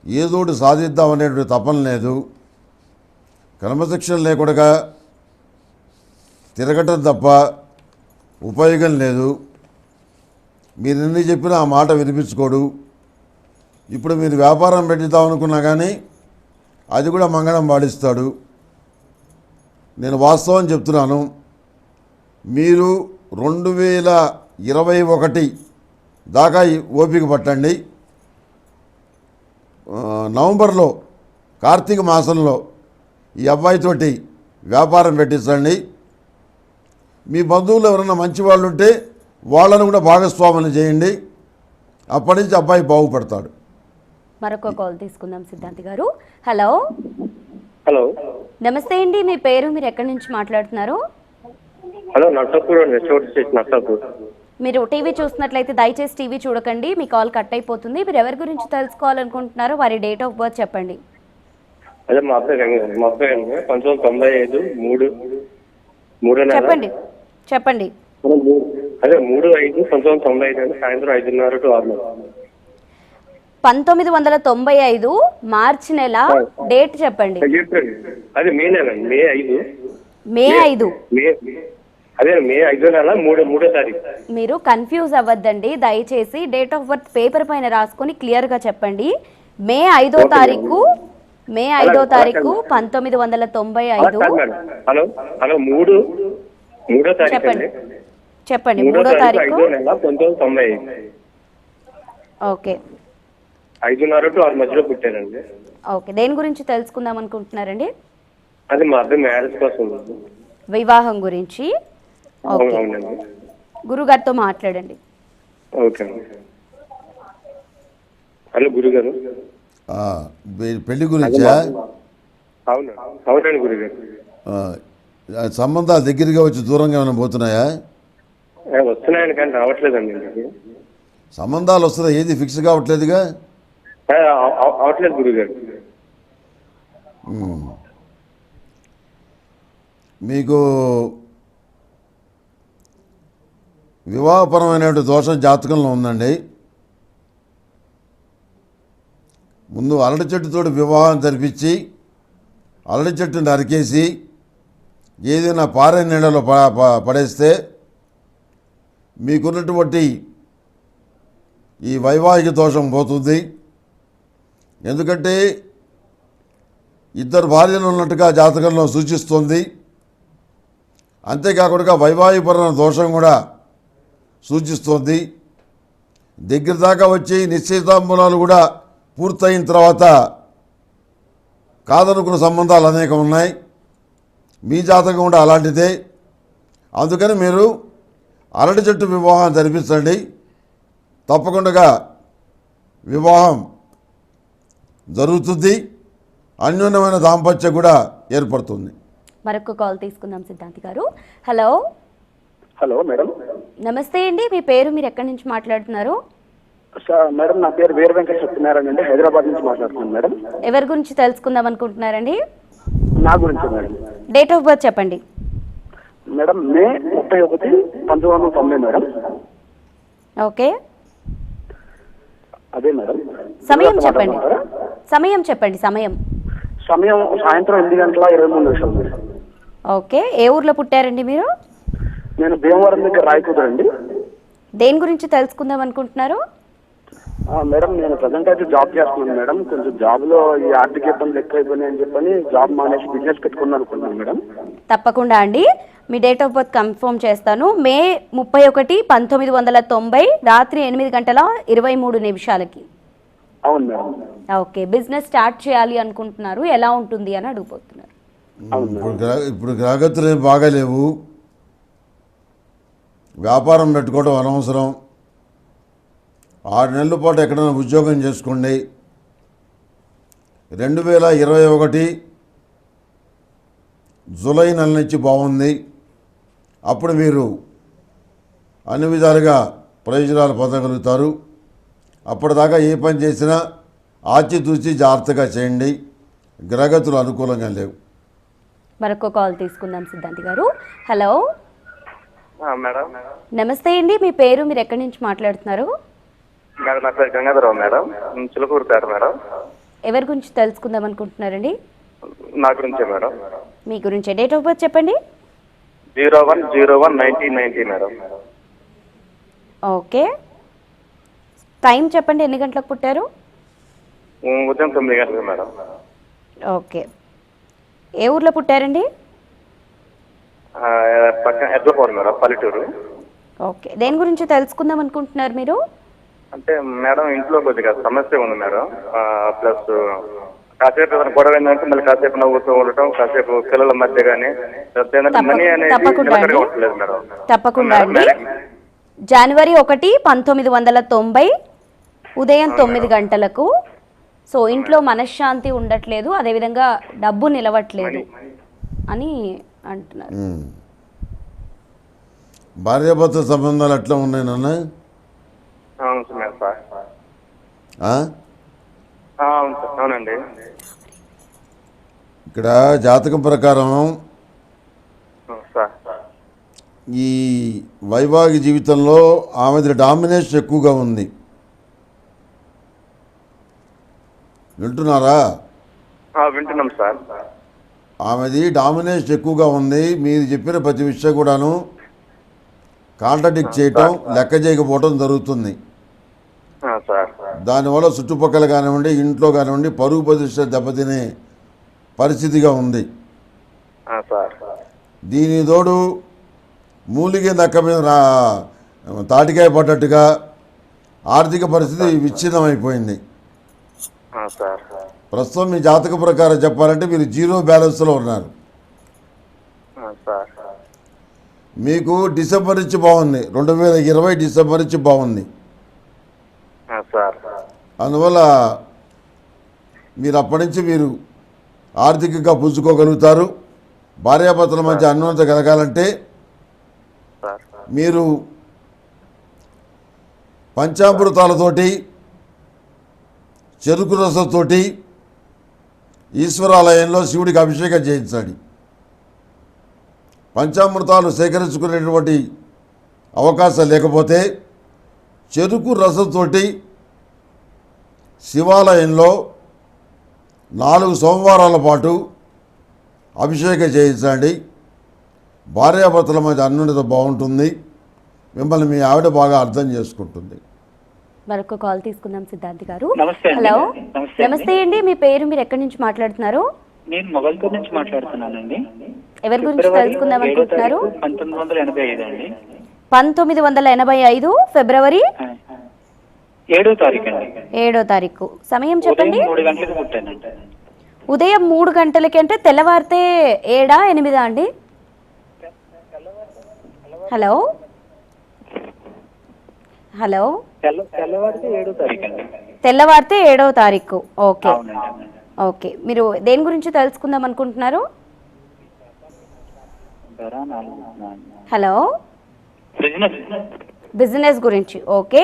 ఏదోటి సాధిద్దామనేటువంటి తపన లేదు. క్రమశిక్షణ లేకుండా తిరగటం తప్ప ఉపయోగం లేదు. మీరు ఎన్ని చెప్పినా ఆ మాట వినిపించుకోడు. ఇప్పుడు మీరు వ్యాపారం పెట్టిద్దాం అనుకున్నా కానీ అది కూడా మంగళం పాడిస్తాడు. నేను వాస్తవం చెప్తున్నాను. మీరు 2021 దాకా ఓపిక పట్టండి. నవంబర్లో కార్తీక మాసంలో ఈ అబ్బాయితోటి వ్యాపారం పెట్టించండి. మీ బంధువులు ఎవరైనా మంచి వాళ్ళు ఉంటే వాళ్ళను కూడా భాగస్వాములు చేయండి. అప్పటి నుంచి అబ్బాయి బాగుపడతాడు. మరొక కాల్ తీసుకుందాం సిద్ధాంతి గారు. హలో. హలో, నమస్తే అండి, మీ పేరు, మీరు ఎక్కడి నుంచి మాట్లాడుతున్నారు? హలో, నర్సాపూర్ అండి, నర్సాపూర్. మీరు టీవీ చూస్తున్నట్లయితే దయచేసి టీవీ చూడకండి, మీ కాల్ కట్ అయిపోతుంది. మీరు ఎవరి గురించి తెలుసుకోవాలనుకుంటున్నారో వారి డేట్ ఆఫ్ బర్త్ చెప్పండి. అదే మా అబ్బాయి అండి 1995 3 చెప్పండి చెప్పండి. అదే 3/5 1995 అండి, సాయంత్రం 5:30 to 6. 1995 మార్చి నెల డేట్ చెప్పండి. అదే మే నెల, మే 5. మే 5. అదే మే 5 నెల 3వ తారీఖు. మీరు కన్ఫ్యూజ్ అవ్వద్దండి, దయచేసి డేట్ ఆఫ్ బర్త్ పేపర్ పైన రాసుకొని క్లియర్గా చెప్పండి. మే 5వ తారీఖు 1995. హలో హలో 3వ తారీఖు చెప్పండి చెప్పండి. 3వ తారీఖు 1995. ఓకే. 5:30 to 6 మధ్యలో పుట్టారండి. ఓకే, దేని గురించి తెలుసుకుందాం అనుకుంటున్నారండి? అది మా అబ్బాయి మ్యారేజ్ కోసం. వివాహం గురించి. ఓకే, అవునండి. గురుగారితో మాట్లాడండి. ఓకే. హలో గురుగారు. పెళ్లి గురించా? అవునండి గురుగారు. సంబంధాలు దగ్గరగా వచ్చి దూరంగా ఏమైనా పోతున్నాయా? వస్తున్నాయని కానీ రావట్లేదండి ఇంటికి. సంబంధాలు వస్తున్నాయి, ఏది ఫిక్స్ కావట్లేదుగా? అవట్లేదు గురుగారు. మీకు వివాహపరమైనటువంటి దోషం జాతకంలో ఉందండి. ముందు అరటి చెట్టుతోటి వివాహం జరిపించి అరటి చెట్టుని నరికేసి ఏదైనా పారే నీళ్ళలో పడేస్తే మీకున్నటువంటి ఈ వైవాహిక దోషం పోతుంది. ఎందుకంటే ఇద్దరు భార్యలు ఉన్నట్టుగా జాతకంలో సూచిస్తుంది. అంతేకాకుండా వైవాహికపరమైన దోషం కూడా సూచిస్తుంది. దగ్గర దాకా వచ్చి నిశ్చయితాంబూలాలు కూడా పూర్తయిన తర్వాత కాదనుకున్న సంబంధాలు అనేకం ఉన్నాయి. మీ జాతకం కూడా అలాంటిదే. అందుకని మీరు అరటి చెట్టు వివాహం జరిపించండి. తప్పకుండా వివాహం జరుగుతుంది. అన్యోన్యమైన దాంపత్యం కూడా ఏర్పడుతుంది. మరొక కాల్ తీసుకుందాం సిద్ధాంతి గారు. హలో. Hello madam. నమస్తే అండి, మీ పేరు, మీరు ఎక్కడి నుంచి మాట్లాడుతున్నారు? మేడం నా పేరు వీర వెంకట సత్యనారాయణ అండి, హైదరాబాద్ నుంచి మాట్లాడుతున్నాను మేడం. ఎవరి గురించి తెలుసుకుందాం అనుకుంటున్నారండి? నా గురించి మేడం. డేట్ ఆఫ్ బర్త్ చెప్పండి. మేడం మే 31, 1990 మేడం. ఓకే. అదే మేడం. సమయం చెప్పండి. సమయం చెప్పండి. సమయం సాయంత్రం 8:23 మేడం. ఓకే. ఏ ఊర్లో పుట్టారండి మీరు? నేను భీమవరం దగ్గర రాయకూడదండి. దేని గురించి తెలుసుకుందాం అనుకుంటున్నారు? మేడం నేను ప్రజెంట్ అయితే జాబ్ చేస్తున్నాను మేడం. కొంచెం జాబ్ లో ఈ ఆర్థిక ఇబ్బందులు ఎక్కువైపోయినాయి అని చెప్పని జాబ్ మానేసి బిజినెస్ పెట్టుకుందాం అనుకుంటున్నాను మేడం. తప్పకుండా అండి, మీ డేట్ ఆఫ్ బర్త్ కన్ఫర్మ్ చేస్తాను. మే 31, 1990 రాత్రి 8:23 అవును మేడం. ఓకే, బిజినెస్ స్టార్ట్ చేయాలి అనుకుంటున్నారు, ఎలా ఉంటుంది అని అడిగిపోతున్నారు. ఇప్పుడు గ్రహగతులు ఏం బాగాలేవు, వ్యాపారం పెట్టుకోవడం అనవసరం. 6 నెలల పాటు ఎక్కడైనా ఉద్యోగం చేసుకోండి. 2021 జూలై నెల నుంచి బాగుంది. అప్పుడు మీరు అన్ని విధాలుగా ప్రయోజనాలు పొందగలుగుతారు. అప్పటిదాకా ఏ పని చేసినా ఆచితూచి జాగ్రత్తగా చేయండి. గ్రహగతులు అనుకూలంగా లేవు. మరొక కాల్ తీసుకుందాం సిద్ధాంతి గారు. Hello madam. నమస్తే అండి, మీ పేరు, మీరు ఎక్కడి నుంచి మాట్లాడుతున్నారు? మేడం నా పేరు గంగాధరరావు మేడం, చిలుకూరుపేట మేడం. ఎవరి గురించి తెలుసుకుందాం అనుకుంటున్నారండి? నా గురించే మేడం. మీ గురించి డేట్ ఆఫ్ బర్త్ చెప్పండి. 01/01/1990 మేడం. ఓకే, టైం చెప్పండి, ఎన్ని గంటలకు పుట్టారు? ఉదయం 9 గంటలకు మేడం. ఓకే, ఏ ఊర్లో పుట్టారండి? పక్కన ఎడ్లపోరు మేడం, పల్లెటూరు. ఓకే, దేని గురించి తెలుసుకుందాం అనుకుంటున్నారు మీరు? అంటే మేడం ఇంట్లో కొద్దిగా సమస్య ఉంది మేడం. ప్లస్ కాసేపు ఏదైనా గొడవ ఏంటంటే మళ్ళీ కాసేపు నవ్వుతూ ఉండటం, కాసేపు పిల్లల మధ్య కానీ మనీ అనేది నిలకడగట్లేదు మేడం. తప్పకుండా అండి. జనవరి 1, 1990 ఉదయం 9 గంటలకు. సో ఇంట్లో మనశ్శాంతి ఉండట్లేదు, అదేవిధంగా డబ్బు నిలవట్లేదు అని అంటున్నారు. భార్యాభర్త సంబంధాలు ఎట్లా ఉన్నాయి నాన్న? అవును సార్. అవునండి. ఇక్కడ జాతకం ప్రకారం ఈ వైవాహిక జీవితంలో ఆమెది డామినేషన్ ఎక్కువగా ఉంది. వింటున్నారా? వింటున్నాం సార్. ఆమెది డామినేషన్ ఎక్కువగా ఉంది. మీరు చెప్పిన ప్రతి విషయం కూడాను కాంట్రాడిక్ట్ చేయటం, లెక్క చేయకపోవటం జరుగుతుంది. దానివల్ల చుట్టుపక్కల కానివ్వండి, ఇంట్లో కానివ్వండి, పరుగు ప్రతిష్ట దెబ్బతినే పరిస్థితిగా ఉంది. దీని తోడు మూలిగే నక్క మీద తాటికాయ పడ్డట్టుగా ఆర్థిక పరిస్థితి విచ్ఛిన్నమైపోయింది. ప్రస్తుతం మీ జాతక ప్రకారం చెప్పాలంటే మీరు 0 బ్యాలెన్స్లో ఉన్నారు. మీకు డిసెంబర్ నుంచి బాగుంది, 2020 డిసెంబర్ నుంచి బాగుంది. అందువల్ల మీరు అప్పటి నుంచి మీరు ఆర్థికంగా పుంజుకోగలుగుతారు. భార్యాభర్తల మధ్య అన్యోన్యత కలగాలంటే మీరు పంచామృతాలతోటి, చెరుకు రసంతోటి ఈశ్వరాలయంలో శివుడికి అభిషేకం చేయించాలి. పంచామృతాలు సేకరించుకునేటువంటి అవకాశం లేకపోతే చెరుకు రసంతోటి శివాలయంలో 4 సోమవారాల పాటు అభిషేకం చేయించండి. భార్యాభర్తల మధ్య అన్యోన్యత బాగుంటుంది. మిమ్మల్ని మీ ఆవిడ బాగా అర్థం చేసుకుంటుంది. మరొక కాల్ తీసుకుందాం సిద్ధాంతి గారు. నమస్తే. హలో నమస్తే అండి, మీ పేరు, మీరు ఎక్కడి నుంచి మాట్లాడుతున్నారు? నేను మొగల్తూరు నుంచి మాట్లాడుతున్నానండి. ఎవరి గురించి తెలుసుకుందాం అనుకుంటున్నారు? 1985 అండి. 1985 ఫిబ్రవరి 7వ తారీఖు అండి. 7వ తారీఖు. సమయం చెప్పండి. 3 గంటలకు పుట్టానండి. ఉదయం 3 గంటలకి అంటే తెల్లవారితే 7, 8 అండి? హలో హలో తెల్లవారితే 7వ తారీఖు అండి. తెల్లవారితే 7వ తారీఖు. ఓకే ఓకే, మీరు దేని గురించి తెలుసుకుందాం అనుకుంటున్నారు? హలో, బిజినెస్ గురించి. ఓకే,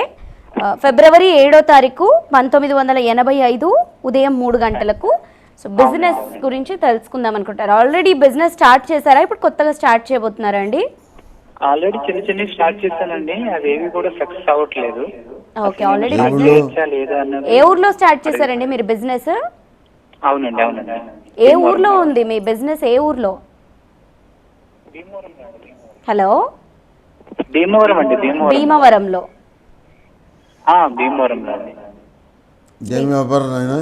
ఫిబ్రవరి 7వ తారీఖు 1985 ఉదయం 3 గంటలకు. సో బిజినెస్ గురించి తెలుసుకుందాం అనుకుంటారు. ఆల్రెడీ బిజినెస్ స్టార్ట్ చేశారా, ఇప్పుడు కొత్తగా స్టార్ట్ చేయబోతున్నారా అండి? ఆల్రెడీ చిన్న స్టార్ట్ చేశానండి, అవేవి కూడా సక్సెస్ అవ్వట్లేదు. ఓకే, ఆల్రెడీ ఏ లేదా ఊర్లో స్టార్ట్ చేశారండి మీరు బిజినెస్? అవునండి అవునండి. ఏ ఊర్లో ఉంది మీ బిజినెస్? ఏ ఊర్లో? హలో భీమవరం అండి, భీమవరం. భీమవరంలో. భీమవరంలో అండి. ఏం వ్యాపారం అయినా?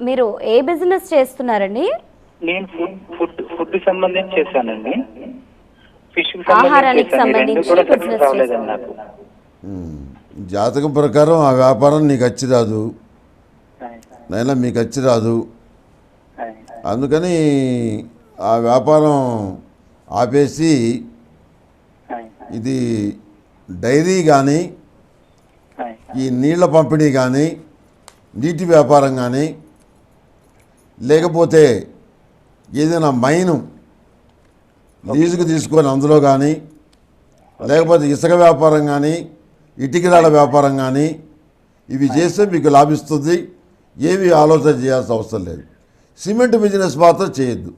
మీరు ఏ బిజినెస్ చేస్తున్నారండి? నేను ఫుడ్ సంబంధించి చేశానండి. ఫిష్ ఆహారానికి సంబంధించి బిజినెస్ రాలేదండి నాకు. జాతకం ప్రకారం ఆ వ్యాపారం నీకు వచ్చి రాదు నైనా, మీకు వచ్చి రాదు. అందుకని ఆ వ్యాపారం ఆపేసి ఇది డైరీ కానీ, ఈ నీళ్ల పంపిణీ కానీ, నీటి వ్యాపారం కానీ, లేకపోతే ఏదైనా మైను లీజుకు తీసుకొని అందులో కానీ, లేకపోతే ఇసుక వ్యాపారం కానీ, ఇటుకరాల వ్యాపారం కానీ, ఇవి చేస్తే మీకు లాభిస్తుంది. ఏవి ఆలోచన చేయాల్సిన అవసరం లేదు. సిమెంట్ బిజినెస్ మాత్రం చేయొద్దు.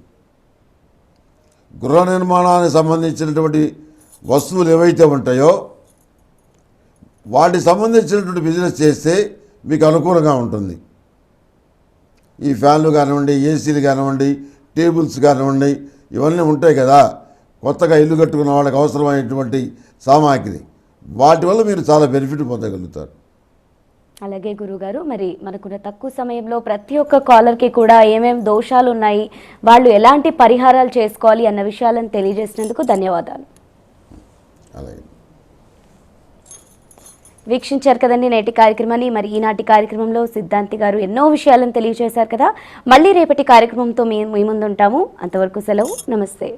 గృహ నిర్మాణానికి సంబంధించినటువంటి వస్తువులు ఏవైతే ఉంటాయో వాటికి సంబంధించినటువంటి బిజినెస్ చేస్తే మీకు అనుకూలంగా ఉంటుంది. ఈ ఫ్యాన్లు కానివ్వండి, ఏసీలు కానివ్వండి, టేబుల్స్ కానివ్వండి, ఇవన్నీ ఉంటాయి కదా, కొత్తగా ఇల్లు కట్టుకున్న వాళ్ళకి అవసరమైనటువంటి సామాగ్రి, వాటి వల్ల మీరు చాలా బెనిఫిట్ పొందగలుగుతారు. అలాగే గురుగారు, మరి మనకున్న తక్కువ సమయంలో ప్రతి ఒక్క కాలర్కి కూడా ఏమేమి దోషాలు ఉన్నాయి, వాళ్ళు ఎలాంటి పరిహారాలు చేసుకోవాలి అన్న విషయాలను తెలియజేసినందుకు ధన్యవాదాలు. అలాగే వీక్షించారు కదండి నేటి కార్యక్రమాన్ని. మరి ఈనాటి కార్యక్రమంలో సిద్ధాంతి గారు ఎన్నో విషయాలను తెలియజేశారు కదా. మళ్ళీ రేపటి కార్యక్రమంతో మీ ముందుంటాము. అంతవరకు సెలవు. నమస్తే.